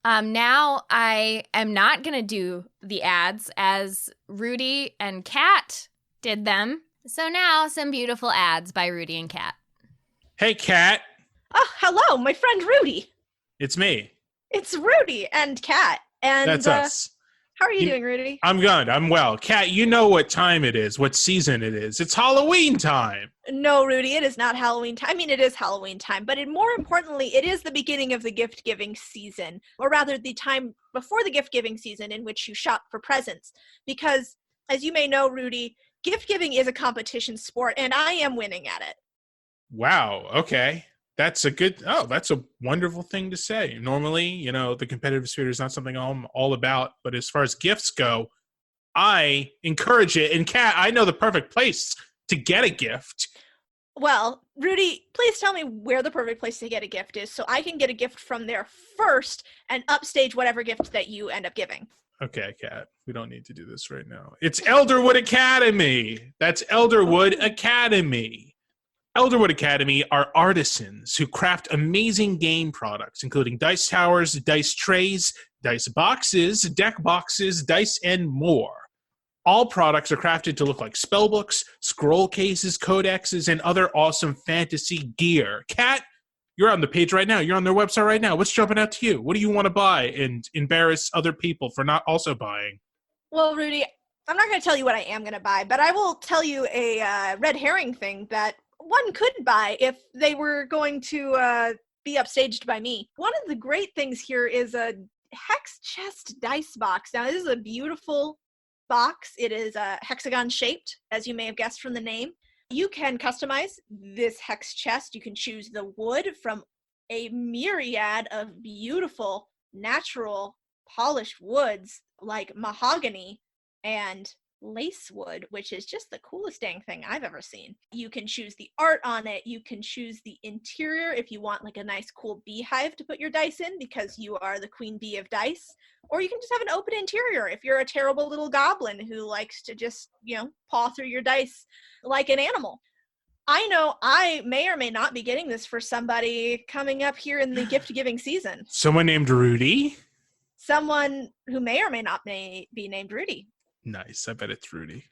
Now I am not going to do the ads as Rudy and Kat did them. So now some beautiful ads by Rudy and Kat. Hey, Kat. Oh, hello, my friend Rudy. It's me. It's Rudy and Kat. And That's us. How are you doing, Rudy? I'm good. I'm well. Kat, you know what time it is, what season it is. It's Halloween time. No, Rudy, it is not Halloween time. I mean, it is Halloween time, but more importantly, it is the beginning of the gift-giving season, or rather the time before the gift-giving season in which you shop for presents. Because, as you may know, Rudy, gift-giving is a competition sport, and I am winning at it. Wow. Okay. That's a wonderful thing to say. Normally, the competitive spirit is not something I'm all about, but as far as gifts go, I encourage it. And Kat, I know the perfect place to get a gift. Well, Rudy, please tell me where the perfect place to get a gift is so I can get a gift from there first and upstage whatever gift that you end up giving. Okay, Kat, we don't need to do this right now. It's Elderwood Academy. That's Elderwood Academy. Elderwood Academy are artisans who craft amazing game products, including dice towers, dice trays, dice boxes, deck boxes, dice, and more. All products are crafted to look like spellbooks, scroll cases, codexes, and other awesome fantasy gear. Kat, you're on the page right now. You're on their website right now. What's jumping out to you? What do you want to buy and embarrass other people for not also buying? Well, Rudy, I'm not going to tell you what I am going to buy, but I will tell you a red herring thing that one could buy if they were going to be upstaged by me. One of the great things here is a hex chest dice box. Now, this is a beautiful box. It is hexagon shaped, as you may have guessed from the name. You can customize this hex chest. You can choose the wood from a myriad of beautiful, natural, polished woods like mahogany and lacewood, which is just the coolest dang thing I've ever seen. You can choose the art on it. You can choose the interior if you want like a nice cool beehive to put your dice in because you are the queen bee of dice. Or you can just have an open interior if you're a terrible little goblin who likes to just, paw through your dice like an animal. I know I may or may not be getting this for somebody coming up here in the gift-giving season. Someone named Rudy? Someone who may or may not be named Rudy. Nice. I bet it's Rudy.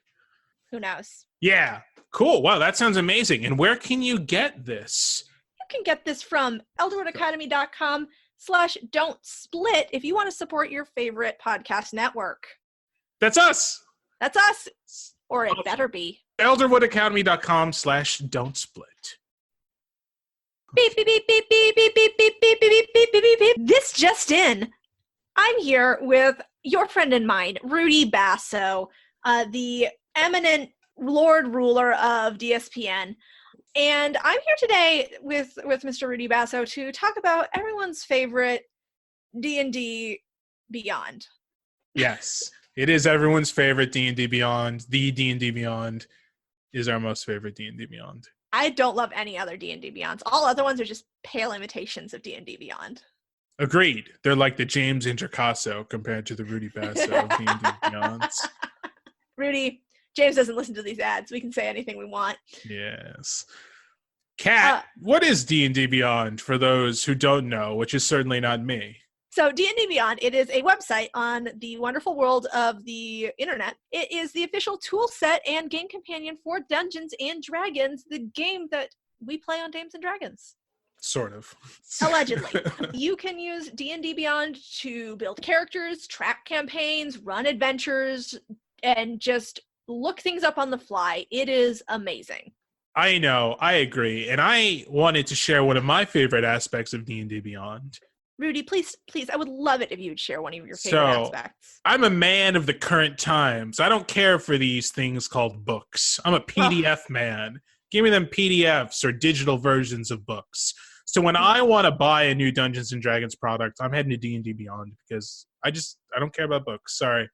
Who knows? Yeah. Cool. Wow, that sounds amazing. And where can you get this? You can get this from elderwoodacademy.com/don't split if you want to support your favorite podcast network. That's us. That's us. Or it better be. elderwoodacademy.com/don't split. Beep, beep, beep, beep, beep, beep, beep, beep, beep, beep, beep, beep, beep, beep. This just in. I'm here with your friend and mine, Rudy Basso, the eminent Lord Ruler of DSPN. And I'm here today with Mr. Rudy Basso to talk about everyone's favorite D&D Beyond. Yes, it is everyone's favorite D&D Beyond. The D&D Beyond is our most favorite D&D Beyond. I don't love any other D&D Beyonds. All other ones are just pale imitations of D&D Beyond. Agreed. They're like the James Introcaso compared to the Rudy Basso of D&D Beyonds. Rudy, James doesn't listen to these ads. We can say anything we want. Yes. Kat, what is D&D Beyond for those who don't know, which is certainly not me? So D&D Beyond, it is a website on the wonderful world of the internet. It is the official tool set and game companion for Dungeons and Dragons, the game that we play on Dames and Dragons. Sort of. Allegedly. You can use D&D Beyond to build characters, track campaigns, run adventures, and just look things up on the fly. It is amazing. I know. I agree. And I wanted to share one of my favorite aspects of D&D Beyond. Rudy, please, I would love it if you would share one of your favorite aspects. I'm a man of the current times. I don't care for these things called books. I'm a PDF man. Give me them PDFs or digital versions of books. So when I want to buy a new Dungeons and Dragons product, I'm heading to D&D Beyond because I don't care about books. Sorry.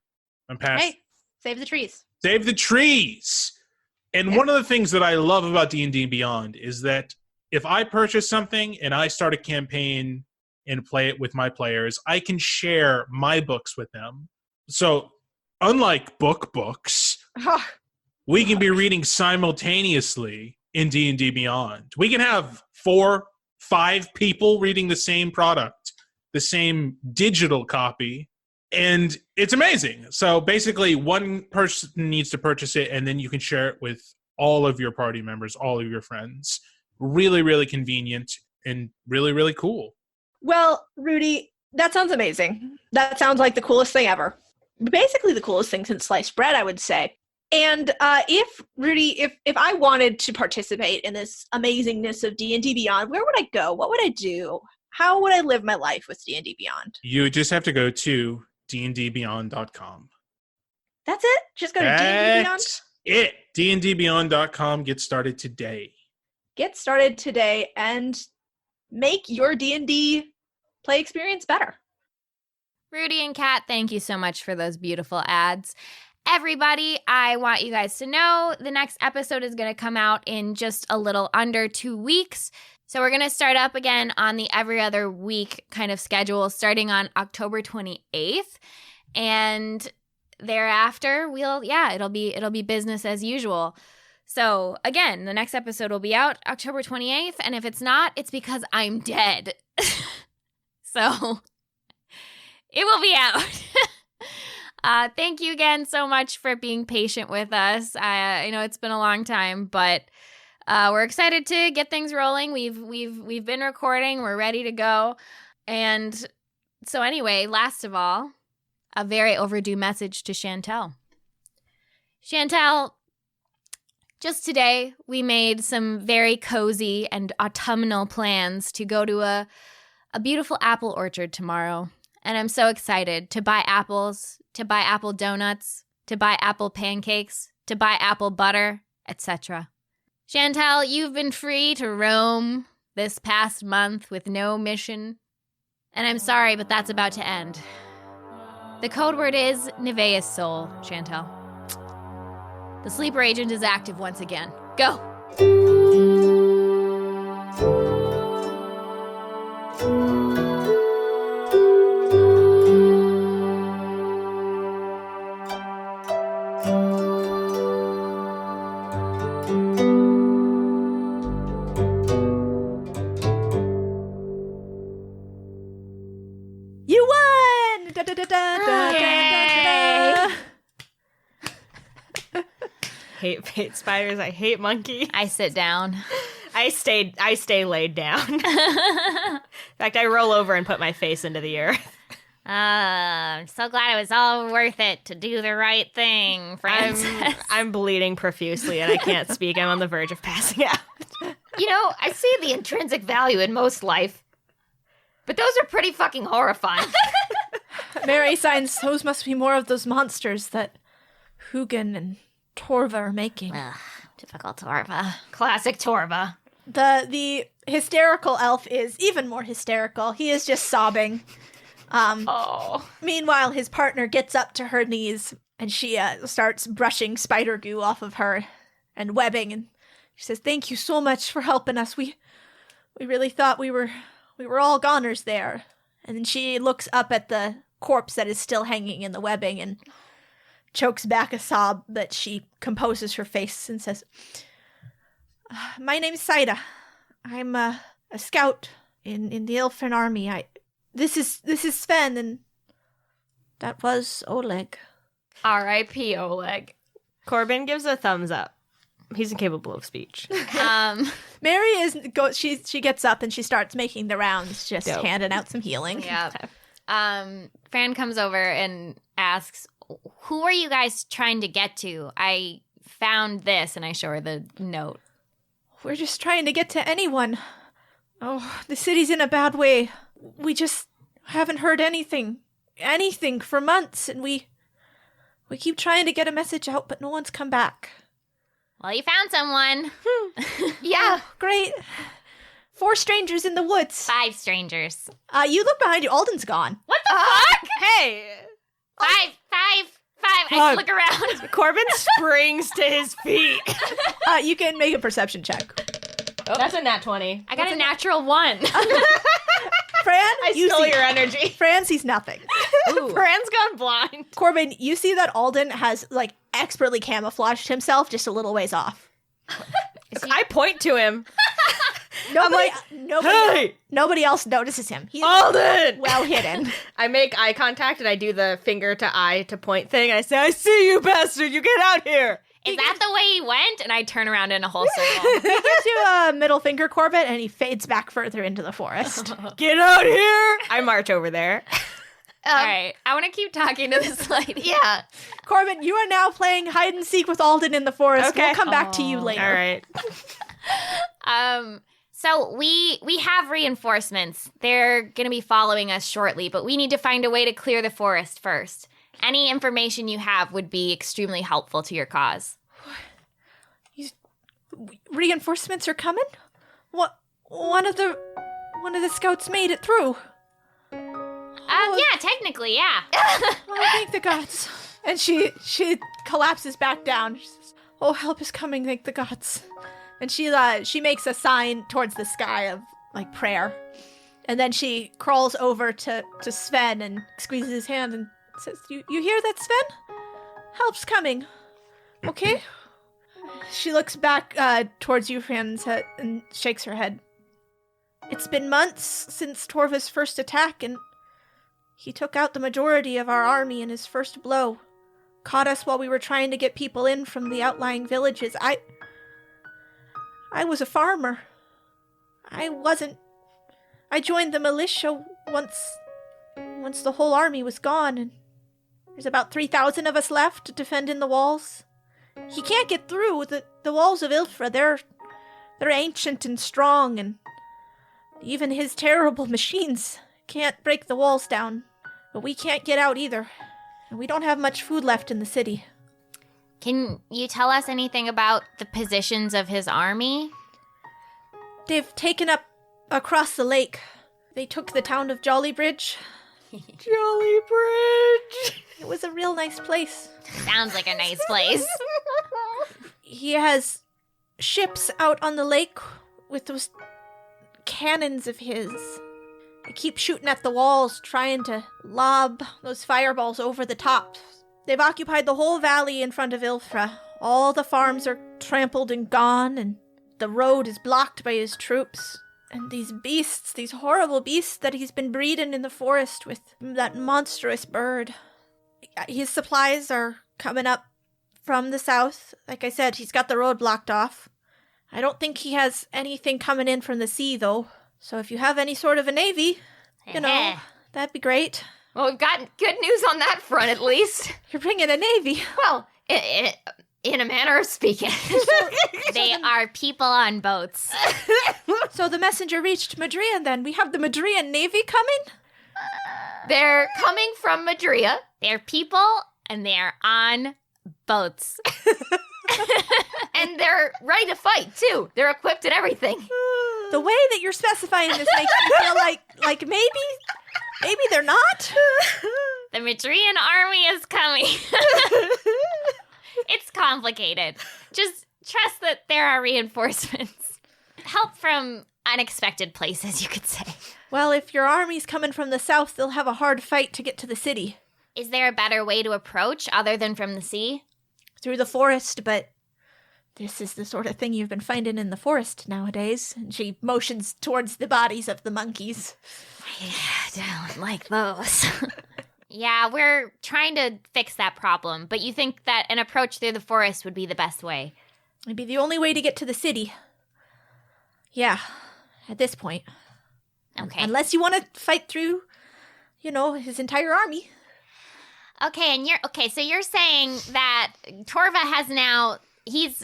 I'm past. Hey, save the trees. Save the trees. And one of the things that I love about D&D Beyond is that if I purchase something and I start a campaign and play it with my players, I can share my books with them. So unlike books, we can be reading simultaneously in D&D Beyond. We can have 4-5 people reading the same product, the same digital copy, and it's amazing. So basically, one person needs to purchase it, and then you can share it with all of your party members, all of your friends. really, really convenient and really, really cool. Well, Rudy, that sounds amazing. That sounds like the coolest thing ever. Basically the coolest thing since sliced bread, I would say. And if I wanted to participate in this amazingness of D&D Beyond, where would I go? What would I do? How would I live my life with D&D Beyond? You just have to go to dndbeyond.com. That's it? Just go to D&D Beyond? That's it. dndbeyond.com. Get started today. Get started today and make your D&D play experience better. Rudy and Kat, thank you so much for those beautiful ads. Everybody, I want you guys to know the next episode is going to come out in just a little under 2 weeks. So we're going to start up again on the every other week kind of schedule starting on October 28th. And thereafter, it'll be business as usual. So again, the next episode will be out October 28th. And if it's not, it's because I'm dead. So it will be out. Thank you again so much for being patient with us. I know it's been a long time, but we're excited to get things rolling. We've been recording. We're ready to go. And so anyway, last of all, a very overdue message to Chantel. Chantel, just today we made some very cozy and autumnal plans to go to a beautiful apple orchard tomorrow. And I'm so excited to buy apples, to buy apple donuts, to buy apple pancakes, to buy apple butter, etc. Chantel, you've been free to roam this past month with no mission. And I'm sorry, but that's about to end. The code word is Nevaeh's soul, Chantel. The sleeper agent is active once again. Go! You won! Da, da, da, da, da, da, da, da. Hate spiders. I hate monkey. I sit down. I stay laid down. In fact, I roll over and put my face into the earth. I'm so glad it was all worth it to do the right thing, Francis. I'm bleeding profusely and I can't speak. I'm on the verge of passing out. You know, I see the intrinsic value in most life, but those are pretty fucking horrifying. Mary signs, those must be more of those monsters that Hugin and Torva are making. Typical Torva. Classic Torva. The hysterical elf is even more hysterical. He is just sobbing. Meanwhile, his partner gets up to her knees and she starts brushing spider goo off of her and webbing, and she says, "Thank you so much for helping us. We really thought we were all goners there." And then she looks up at the corpse that is still hanging in the webbing and chokes back a sob, but she composes her face and says, "My name's Saida. I'm a scout in the Elfin army. This is Sven, and that was Oleg." R.I.P. Oleg. Corbin gives a thumbs up. He's incapable of speech. Mary she gets up and she starts making the rounds, just Dope. handing out some healing. Yeah. Fran comes over and asks, "Who are you guys trying to get to? I found this," and I show her the note. "We're just trying to get to anyone. Oh, the city's in a bad way. We just haven't heard anything for months, and we keep trying to get a message out, but no one's come back." Well, you found someone. Yeah. Great. 4 strangers in the woods. 5 strangers. You look behind you. Alden's gone. What the fuck? Hey! 5. I look around. Corbin springs to his feet. You can make a perception check. That's a nat 20. I got a natural 1. Fran, I stole your energy. Fran sees nothing. Fran's gone blind. Corbin, you see that Alden has, expertly camouflaged himself just a little ways off. I point to him. Nobody else notices him. He's Alden! well hidden. I make eye contact and I do the finger to eye to point thing. I say, "I see you, bastard! You get out here!" Is that the way he went? And I turn around in a whole circle. He gives you a middle finger, Corbett, and he fades back further into the forest. Get out here! I march over there. All right. I want to keep talking to this lady. Yeah. Corbett, you are now playing hide and seek with Alden in the forest. Okay. We'll come back to you later. All right. So we have reinforcements. They're going to be following us shortly, but we need to find a way to clear the forest first. Any information you have would be extremely helpful to your cause. Reinforcements are coming? What? One of the scouts made it through. Yeah, technically, yeah. Oh, thank the gods. And she collapses back down. She says, "Oh, help is coming, thank the gods." And she makes a sign towards the sky of like prayer. And then she crawls over to Sven and squeezes his hand and says, You hear that, Sven? Help's coming. Okay? She looks back towards you, Franz, and shakes her head. It's been months since Torva's first attack, and he took out the majority of our army in his first blow. Caught us while we were trying to get people in from the outlying villages. I was a farmer. I joined the militia once the whole army was gone, and there's about 3,000 of us left to defend in the walls. He can't get through. The walls of Ilfra, they're ancient and strong, and even his terrible machines can't break the walls down. But we can't get out either, and we don't have much food left in the city. Can you tell us anything about the positions of his army? They've taken up across the lake. They took the town of Jollybridge. Jollybridge! It was a real nice place. Sounds like a nice place. He has ships out on the lake with those cannons of his. They keep shooting at the walls, trying to lob those fireballs over the top. They've occupied the whole valley in front of Ilfra. All the farms are trampled and gone, and the road is blocked by his troops. And these beasts, these horrible beasts that he's been breeding in the forest with that monstrous bird. His supplies are coming up from the south. Like I said, he's got the road blocked off. I don't think he has anything coming in from the sea, though. So if you have any sort of a navy, that'd be great. Well, we've got good news on that front, at least. You're bringing a navy. Well, in a manner of speaking. They are people on boats. So the messenger reached Madrian, then. We have the Madrian navy coming? They're coming from Madria. They're people, and they're on boats. And they're ready to fight, too. They're equipped and everything. The way that you're specifying this makes me feel like maybe they're not. The Madrian army is coming. It's complicated. Just trust that there are reinforcements. Help from unexpected places, you could say. Well, if your army's coming from the south, they'll have a hard fight to get to the city. Is there a better way to approach other than from the sea? Through the forest, but this is the sort of thing you've been finding in the forest nowadays. And she motions towards the bodies of the monkeys. I don't like those. Yeah, we're trying to fix that problem, but you think that an approach through the forest would be the best way? It'd be the only way to get to the city. Yeah, at this point. Okay. Unless you want to fight through, his entire army. Okay, and so you're saying that Torva has now he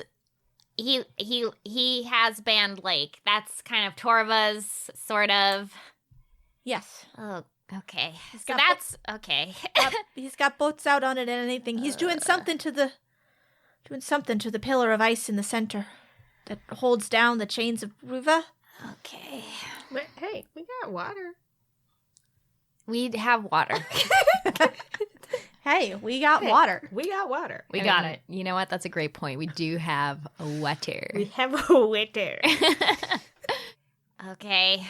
has banned Lake. That's kind of Torva's sort of. Yes. Oh, okay. So that's okay. He's got boats out on it and anything. He's doing something to the pillar of ice in the center that holds down the chains of Ruva. Okay. But, hey, we got water. We have water. Hey, we got water. We got water. We got it. You know what? That's a great point. We do have water. We have water. Okay.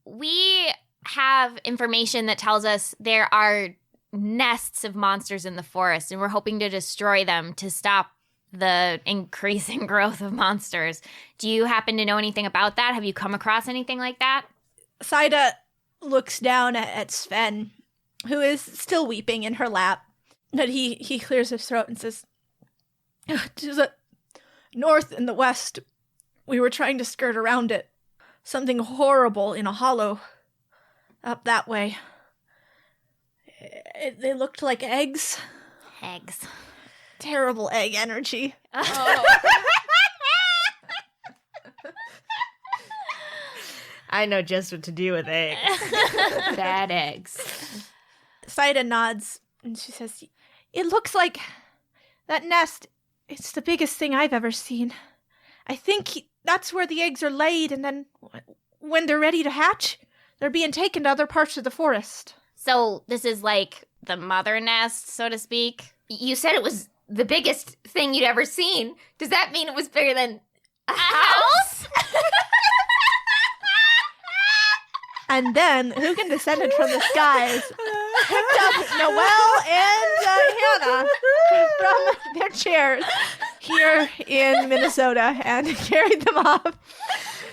We have information that tells us there are nests of monsters in the forest, and we're hoping to destroy them to stop the increasing growth of monsters. Do you happen to know anything about that? Have you come across anything like that? Saida looks down at Sven, who is still weeping in her lap. But he clears his throat and says, To the north and the west. We were trying to skirt around it. Something horrible in a hollow. Up that way. They looked like eggs. Eggs. Terrible egg energy. Oh. I know just what to do with eggs. Bad eggs. Saida nods, and she says, "It looks like that nest, it's the biggest thing I've ever seen. I think that's where the eggs are laid, and then when they're ready to hatch, they're being taken to other parts of the forest." So this is like the mother nest, so to speak? You said it was the biggest thing you'd ever seen. Does that mean it was bigger than a house? And then, Hugin descended from the skies, picked up Noelle and Hannah from their chairs here in Minnesota and carried them off.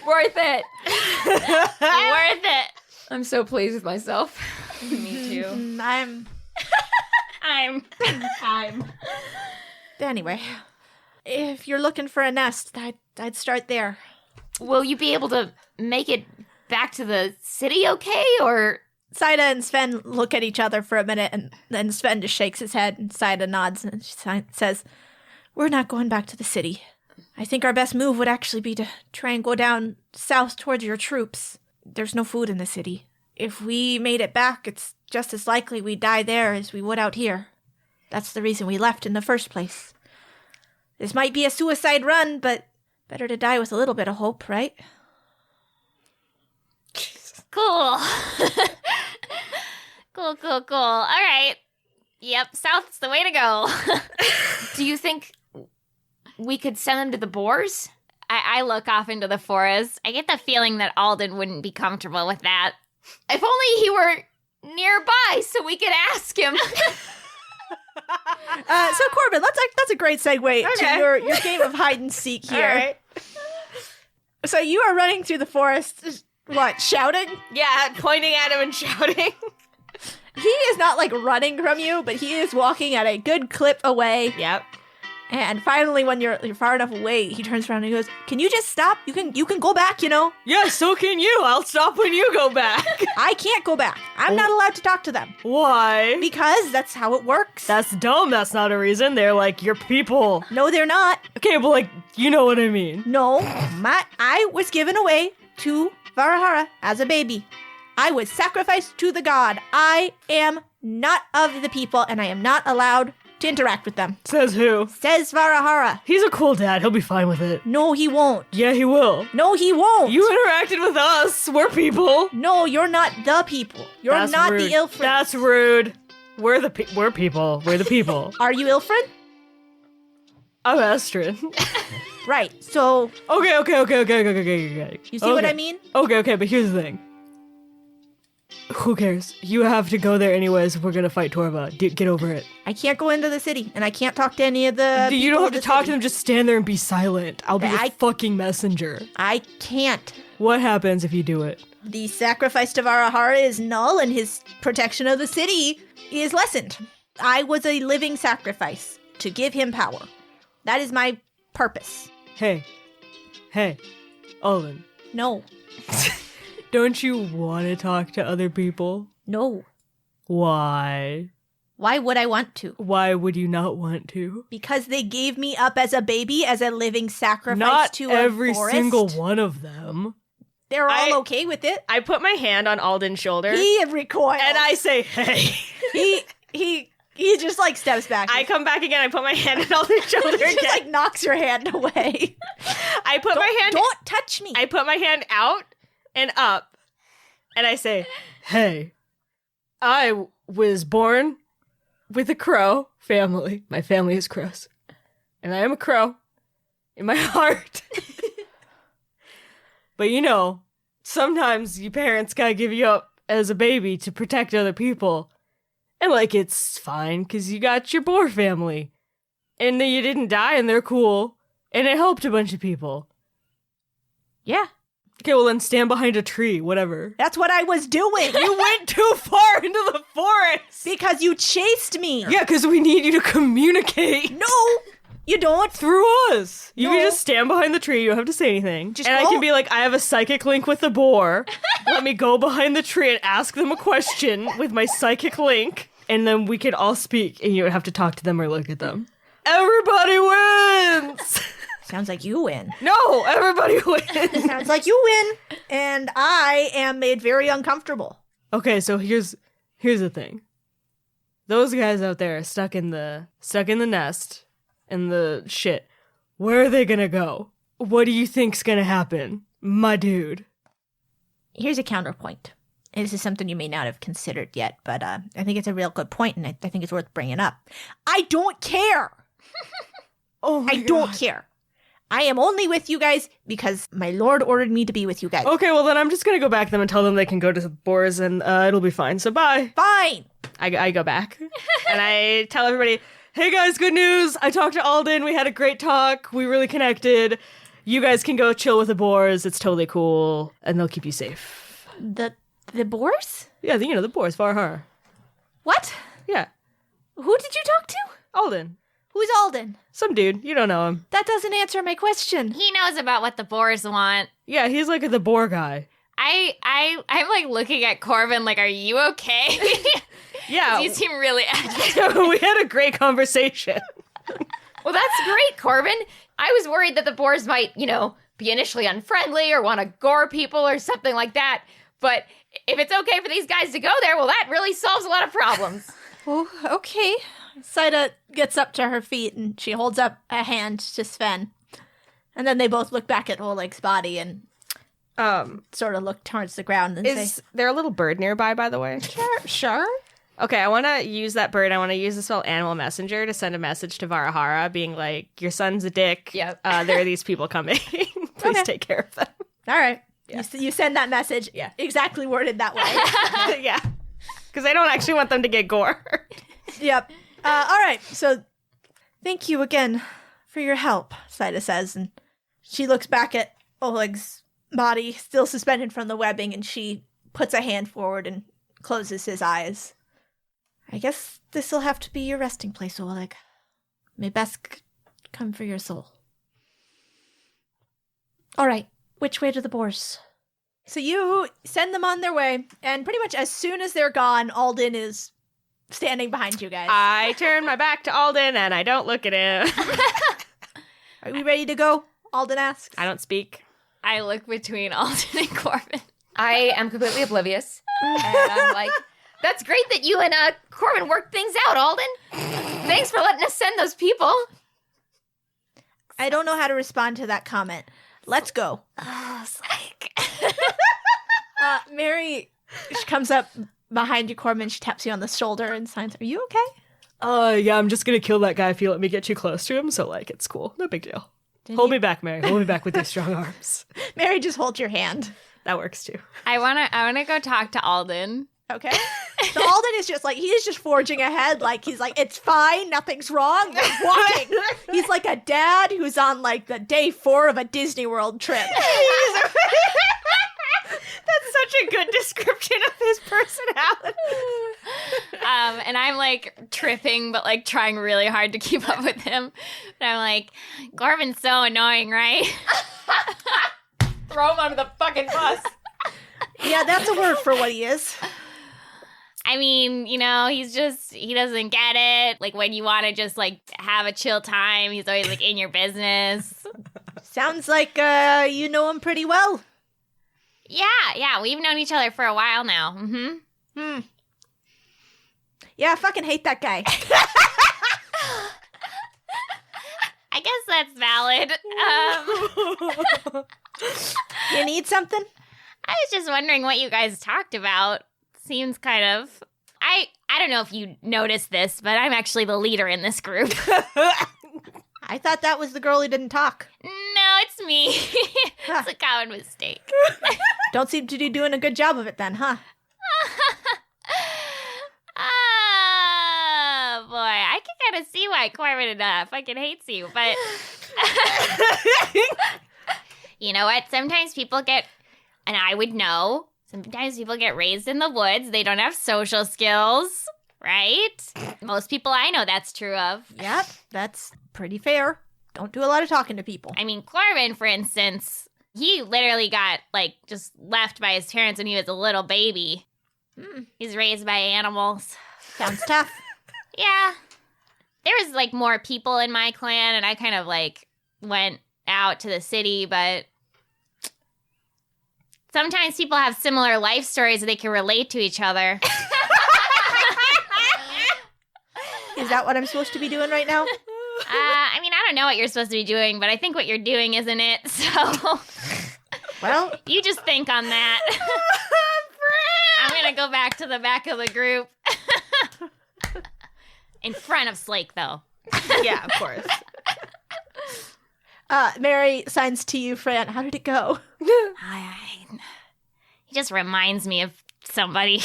Worth it. Worth it. I'm so pleased with myself. Me too. I'm... Anyway, if you're looking for a nest, I'd start there. Will you be able to make it back to the city okay, or... Saida and Sven look at each other for a minute, and then Sven just shakes his head, and Saida nods, and she says, "We're not going back to the city. I think our best move would actually be to try and go down south towards your troops. There's no food in the city. If we made it back, it's just as likely we'd die there as we would out here. That's the reason we left in the first place. This might be a suicide run, but better to die with a little bit of hope, right?" Cool. Cool. All right. Yep, south's the way to go. Do you think we could send them to the boars? I look off into the forest. I get the feeling that Alden wouldn't be comfortable with that. If only he were nearby so we could ask him. So Corbin, that's a great segue to your game of hide and seek here. All right. So you are running through the forest, what, shouting? Yeah, pointing at him and shouting. He is not like running from you, but he is walking at a good clip away. Yep. And finally, when you're far enough away, he turns around and he goes, "Can you just stop? You can go back, you know." Yeah, so can you. I'll stop when you go back. I can't go back. I'm not allowed to talk to them. Why? Because that's how it works. That's dumb. That's not a reason. They're like your people. No, they're not. Okay, but like, you know what I mean. No, I was given away to Varahara as a baby. I was sacrificed to the god. I am not of the people, and I am not allowed to interact with them. Says who? Says Varahara. He's a cool dad. He'll be fine with it. No, he won't. Yeah, he will. No, he won't. You interacted with us. We're people. No, you're not the people. You're That's not rude. the Ilfrin. That's rude. We're people. We're the people. Are you Ilfrin? I'm Astrid. Right, so... Okay. You see what I mean? Okay, but here's the thing. Who cares? You have to go there anyways if we're gonna fight Torva. Get over it. I can't go into the city, and I can't talk to any of the You don't have people to of the talk city. to them, just stand there and be silent. I'll be a fucking messenger. I can't. What happens if you do it? The sacrifice to Varahara is null, and his protection of the city is lessened. I was a living sacrifice to give him power. That is my purpose. Hey, Olin. No. Don't you want to talk to other people? No. Why? Why would I want to? Why would you not want to? Because they gave me up as a baby, as a living sacrifice Not to every a forest. single one of them. They're all okay with it. I put my hand on Alden's shoulder. He recoils. And I say, hey. He just like steps back. I come back again. I put my hand on Alden's shoulder He again. just like knocks your hand away. I put my hand. Don't touch me. I put my hand out and up, and I say, "Hey, I was born with a crow family. My family is crows, and I am a crow in my heart. But you know, sometimes your parents gotta give you up as a baby to protect other people." And, like, it's fine, because you got your boar family. And you didn't die, and they're cool. And it helped a bunch of people. Yeah. Okay, well, then stand behind a tree, whatever. That's what I was doing. You went too far into the forest! Because you chased me. Yeah, because we need you to communicate. No. You don't. Through us. You No. can just stand behind the tree. You don't have to say anything. Just and I go. can be like, I have a psychic link with the boar. Let me go behind the tree and ask them a question with my psychic link. And then we can all speak. And you would have to talk to them or look at them. Everybody wins! Sounds like you win. No, everybody wins. Sounds like you win. And I am made very uncomfortable. Okay, so here's the thing. Those guys out there are stuck in the nest and the shit. Where are they gonna go? What do you think's gonna happen, my dude? Here's a counterpoint. And this is something you may not have considered yet, but I think it's a real good point, and I think it's worth bringing up. I don't care. I don't care. I am only with you guys because my lord ordered me to be with you guys. Okay, well then I'm just gonna go back to them and tell them they can go to the boars and it'll be fine. So bye. Fine. I go back and I tell everybody, hey guys, good news. I talked to Alden. We had a great talk. We really connected. You guys can go chill with the boars. It's totally cool. And they'll keep you safe. The boars? Yeah, the boars, Varhar. What? Yeah, Who did you talk to? Alden. Who's Alden? Some dude. You don't know him. That doesn't answer my question. He knows about what the boars want. Yeah, he's like the boar guy. I'm like looking at Corbin like, are you okay? Yeah. You seem really agitated. We had a great conversation. Well, that's great, Corbin. I was worried that the boars might, be initially unfriendly or want to gore people or something like that. But if it's okay for these guys to go there, well, that really solves a lot of problems. Oh, okay. Saida gets up to her feet and she holds up a hand to Sven. And then they both look back at Oleg's body and sort of look towards the ground and Is say, there a little bird nearby, by the way? Sure. Okay, I want to use that bird. I want to use this little animal messenger to send a message to Varahara being like, your son's a dick. Yep. There are these people coming. Please take care of them. All right. Yeah. You send that message. Yeah. Exactly worded that way. Yeah. Because I don't actually want them to get gored. Yep. All right. So thank you again for your help, Saida says. And she looks back at Oleg's body, still suspended from the webbing, and she puts a hand forward and closes his eyes. I guess this'll have to be your resting place, Oleg. May best come for your soul. All right. Which way to the boars? So you send them on their way, and pretty much as soon as they're gone, Alden is standing behind you guys. I turn my back to Alden and I don't look at him. Are we ready to go? Alden asks. I don't speak. I look between Alden and Corbin. I am completely oblivious. And I'm like, that's great that you and Corbin worked things out, Alden. Thanks for letting us send those people. I don't know how to respond to that comment. Let's go. Oh, Slake. Mary, she comes up behind you, Corbin. She taps you on the shoulder and signs, are you okay? Yeah, I'm just going to kill that guy if you let me get too close to him. So, it's cool. No big deal. Hold me back, Mary. Hold me back with your strong arms. Mary, just hold your hand. That works too. I wanna go talk to Alden. Okay. So Alden is just he's just forging ahead. He's like, it's fine. Nothing's wrong. We're walking. He's like a dad who's on the day 4 of a Disney World trip. That's such a good description of his personality. And I'm tripping, but trying really hard to keep up with him. And I'm like, Corbin's so annoying, right? Throw him under the fucking bus. Yeah, that's a word for what he is. I mean, he doesn't get it. When you want to just have a chill time, he's always in your business. Sounds like you know him pretty well. Yeah, we've known each other for a while now. Mm-hmm. Yeah, I fucking hate that guy. I guess that's valid. You need something? I was just wondering what you guys talked about. Seems kind of... I don't know if you noticed this, but I'm actually the leader in this group. I thought that was the girl who didn't talk. No, it's me. It's a common mistake. Don't seem to be doing a good job of it then, huh? Oh, boy. I can kind of see why Corbin fucking hates you, but... You know what? Sometimes people get... And I would know... Sometimes people get raised in the woods. They don't have social skills, right? Most people I know that's true of. Yep, that's pretty fair. Don't do a lot of talking to people. I mean, Corbin, for instance, he literally got, like, just left by his parents when he was a little baby. He's raised by animals. Sounds tough. Yeah. There was, like, more people in my clan, and I kind of, like, went out to the city, but sometimes people have similar life stories that they can relate to each other. Is that what I'm supposed to be doing right now? I mean, I don't know what you're supposed to be doing, but I think what you're doing isn't it, so... Well... You just think on that. I'm gonna go back to the back of the group. In front of Slake, though. Yeah, of course. Mary signs to you, Fran. How did it go? He just reminds me of somebody.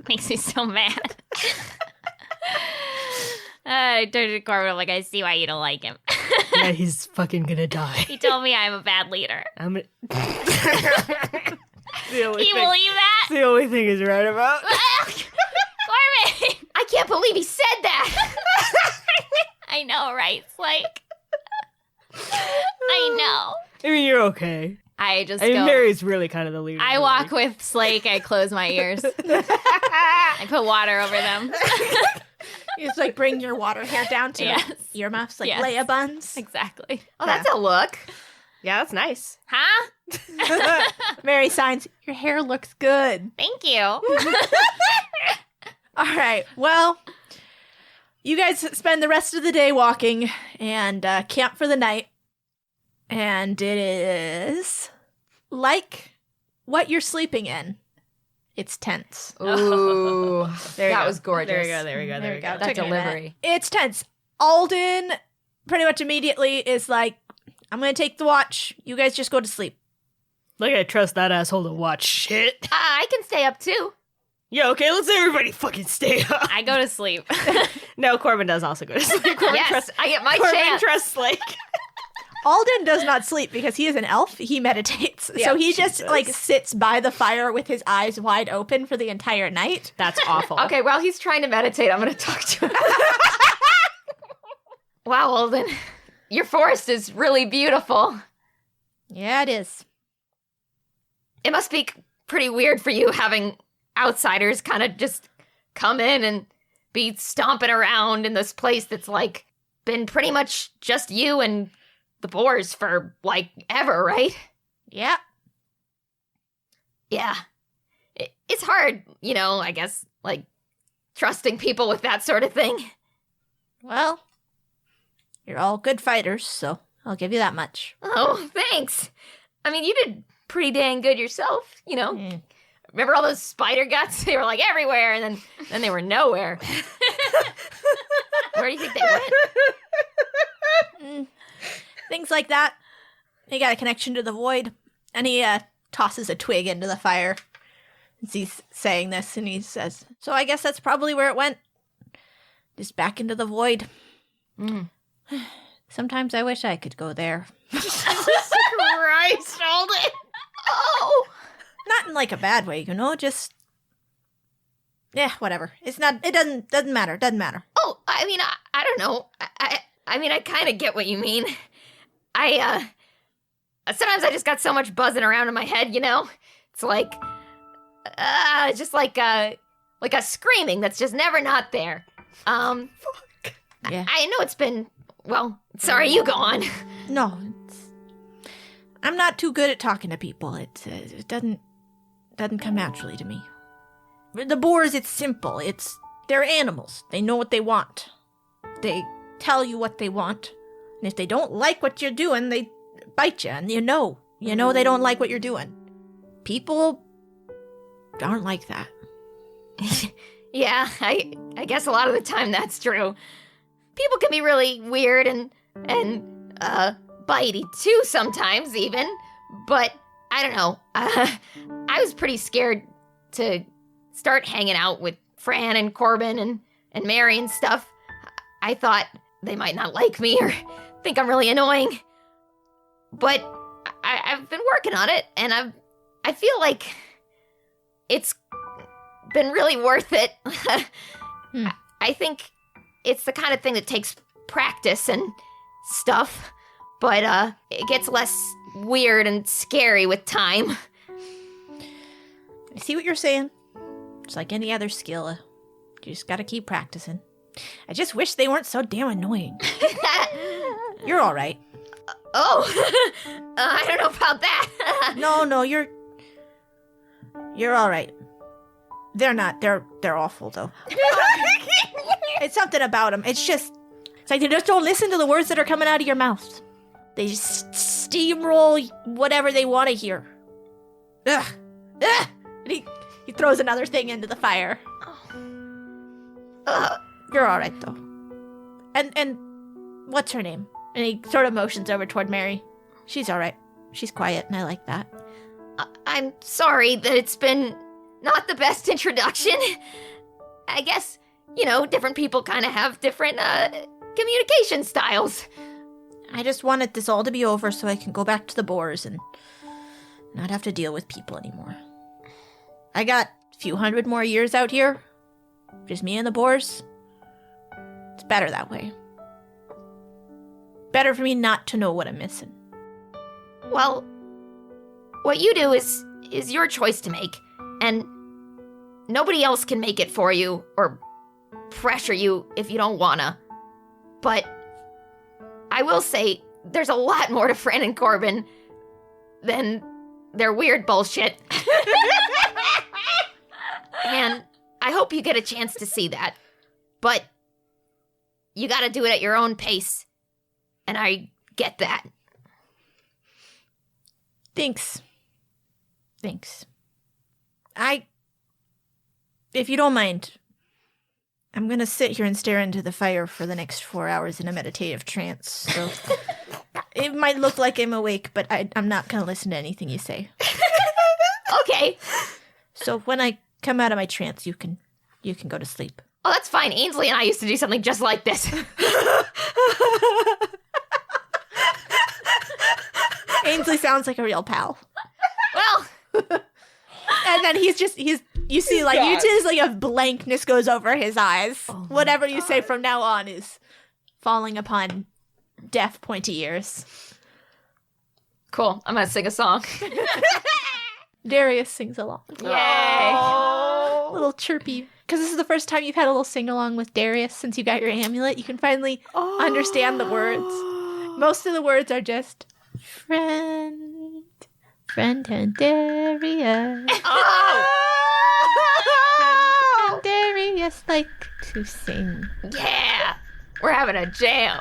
Makes me so mad. I turned to Corbin, I'm like, I see why you don't like him. Yeah, he's fucking gonna die. He told me I'm a bad leader. I'm gonna... Can you believe that? The only thing he's right about. Corbin! I can't believe he said that. I know, right? It's like... I know. I mean, you're okay. I just I mean, go... Mary's really kind of the leader. I walk with Slake, I close my ears. I put water over them. You just, like, bring your water hair down to earmuffs, like Leia buns. Exactly. Oh, that's a look. Yeah, that's nice. Huh? Mary signs, your hair looks good. Thank you. All right, well, you guys spend the rest of the day walking and camp for the night. And it is like what you're sleeping in. It's tense. Ooh, that was gorgeous. There we go. That delivery. It's tense. Alden pretty much immediately is like, I'm going to take the watch. You guys just go to sleep. Like, I trust that asshole to watch shit. I can stay up too. Yeah, okay, let's everybody fucking stay up. I go to sleep. No, Corbin does also go to sleep. Yes, I get my Corbin chance. trusts Slake. Alden does not sleep because he is an elf. He meditates. Yeah, so he she just, does. like, sits by the fire with his eyes wide open for the entire night. That's awful. Okay, while he's trying to meditate, I'm going to talk to him. Wow, Alden. Your forest is really beautiful. Yeah, it is. It must be pretty weird for you having outsiders kind of just come in and be stomping around in this place that's, like, been pretty much just you and the boars for, like, ever, right? Yeah. Yeah. It's hard, you know, I guess, like, trusting people with that sort of thing. Well, you're all good fighters, so I'll give you that much. Oh, thanks. I mean, you did pretty dang good yourself, you know? Mm. Remember all those spider guts? They were, like, everywhere, and then they were nowhere. Where do you think they went? Things like that. He got a connection to the void, and he tosses a twig into the fire as he's saying this, and he says, so I guess that's probably where it went. Just back into the void. Mm. Sometimes I wish I could go there. Christ, Alden. Oh! Not in, like, a bad way, you know, just... Yeah, whatever. It doesn't matter. Oh, I mean, I don't know. I mean, I kind of get what you mean. Sometimes I just got so much buzzing around in my head, you know? It's like, just like a screaming that's just never not there. Fuck. Yeah. I know it's been, well, sorry, you go on. No, I'm not too good at talking to people. It doesn't come naturally to me. The boars, it's simple. They're animals. They know what they want. They tell you what they want. And if they don't like what you're doing, they bite you. And you know they don't like what you're doing. People aren't like that. Yeah, I guess a lot of the time that's true. People can be really weird and bitey too sometimes even, but I don't know. I was pretty scared to start hanging out with Fran and Corbin and Mary and stuff. I thought they might not like me or think I'm really annoying. But I've been working on it, and I feel like it's been really worth it. I think it's the kind of thing that takes practice and stuff, but it gets less weird and scary with time. I see what you're saying. It's like any other skill. You just gotta keep practicing. I just wish they weren't so damn annoying. You're all right. I don't know about that. No, you're all right. They're not. They're awful though. It's something about them. It's like they just don't listen to the words that are coming out of your mouth. They just steamroll whatever they want to hear. Ugh. Ugh. And he throws another thing into the fire. You're all right though. And what's her name? And he sort of motions over toward Mary. She's all right. She's quiet, and I like that. I'm sorry that it's been not the best introduction. I guess, different people kind of have different communication styles. I just wanted this all to be over so I can go back to the boars and not have to deal with people anymore. I got a few hundred more years out here. Just me and the boars. It's better that way. Better for me not to know what I'm missing. Well, what you do is your choice to make, and nobody else can make it for you or pressure you if you don't wanna. But I will say there's a lot more to Fran and Corbin than their weird bullshit. And I hope you get a chance to see that. But you gotta do it at your own pace. And I get that. Thanks. If you don't mind, I'm gonna sit here and stare into the fire for the next 4 hours in a meditative trance. So it might look like I'm awake, but I'm not gonna listen to anything you say. Okay. So when I come out of my trance, you can go to sleep. Oh, that's fine. Ainsley and I used to do something just like this. Ainsley sounds like a real pal. Well, and then you see like you just like a blankness goes over his eyes. Whatever you say from now on is falling upon deaf pointy ears. Cool. I'm gonna sing a song. Darius sings along. Yay! A little chirpy. Because this is the first time you've had a little sing-along with Darius since you got your amulet. You can finally understand the words. Most of the words are just, friend and Darius. Friend and Darius like to sing. Yeah! We're having a jam.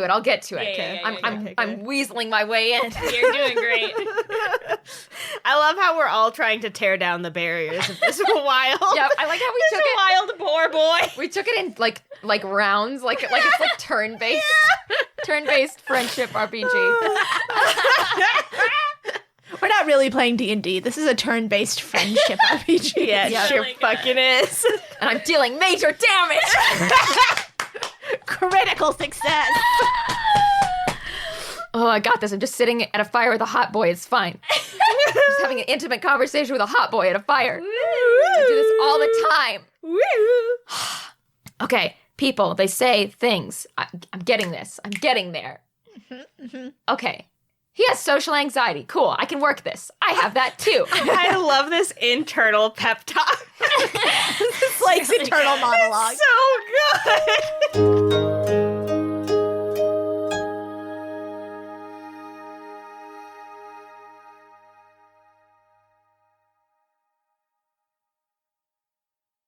I'll get to it. Yeah, I'm weaseling my way in. You're doing great. I love how we're all trying to tear down the barriers of this wild. Yeah, I like how we took it. Wild boar boy. We took it in like rounds, like it's like turn-based, turn-based friendship RPG. We're not really playing D&D. This is a turn-based friendship RPG. Yeah, it sure fucking is. and I'm dealing major damage. Critical success. Oh, I got this. I'm just sitting at a fire with a hot boy. It's fine. Just having an intimate conversation with a hot boy at a fire. I do this all the time. Okay, people, they say things. I'm getting this. I'm getting there. Okay. He has social anxiety. Cool. I can work this. I have that too. I love this internal pep talk. This is like internal monologue. So good.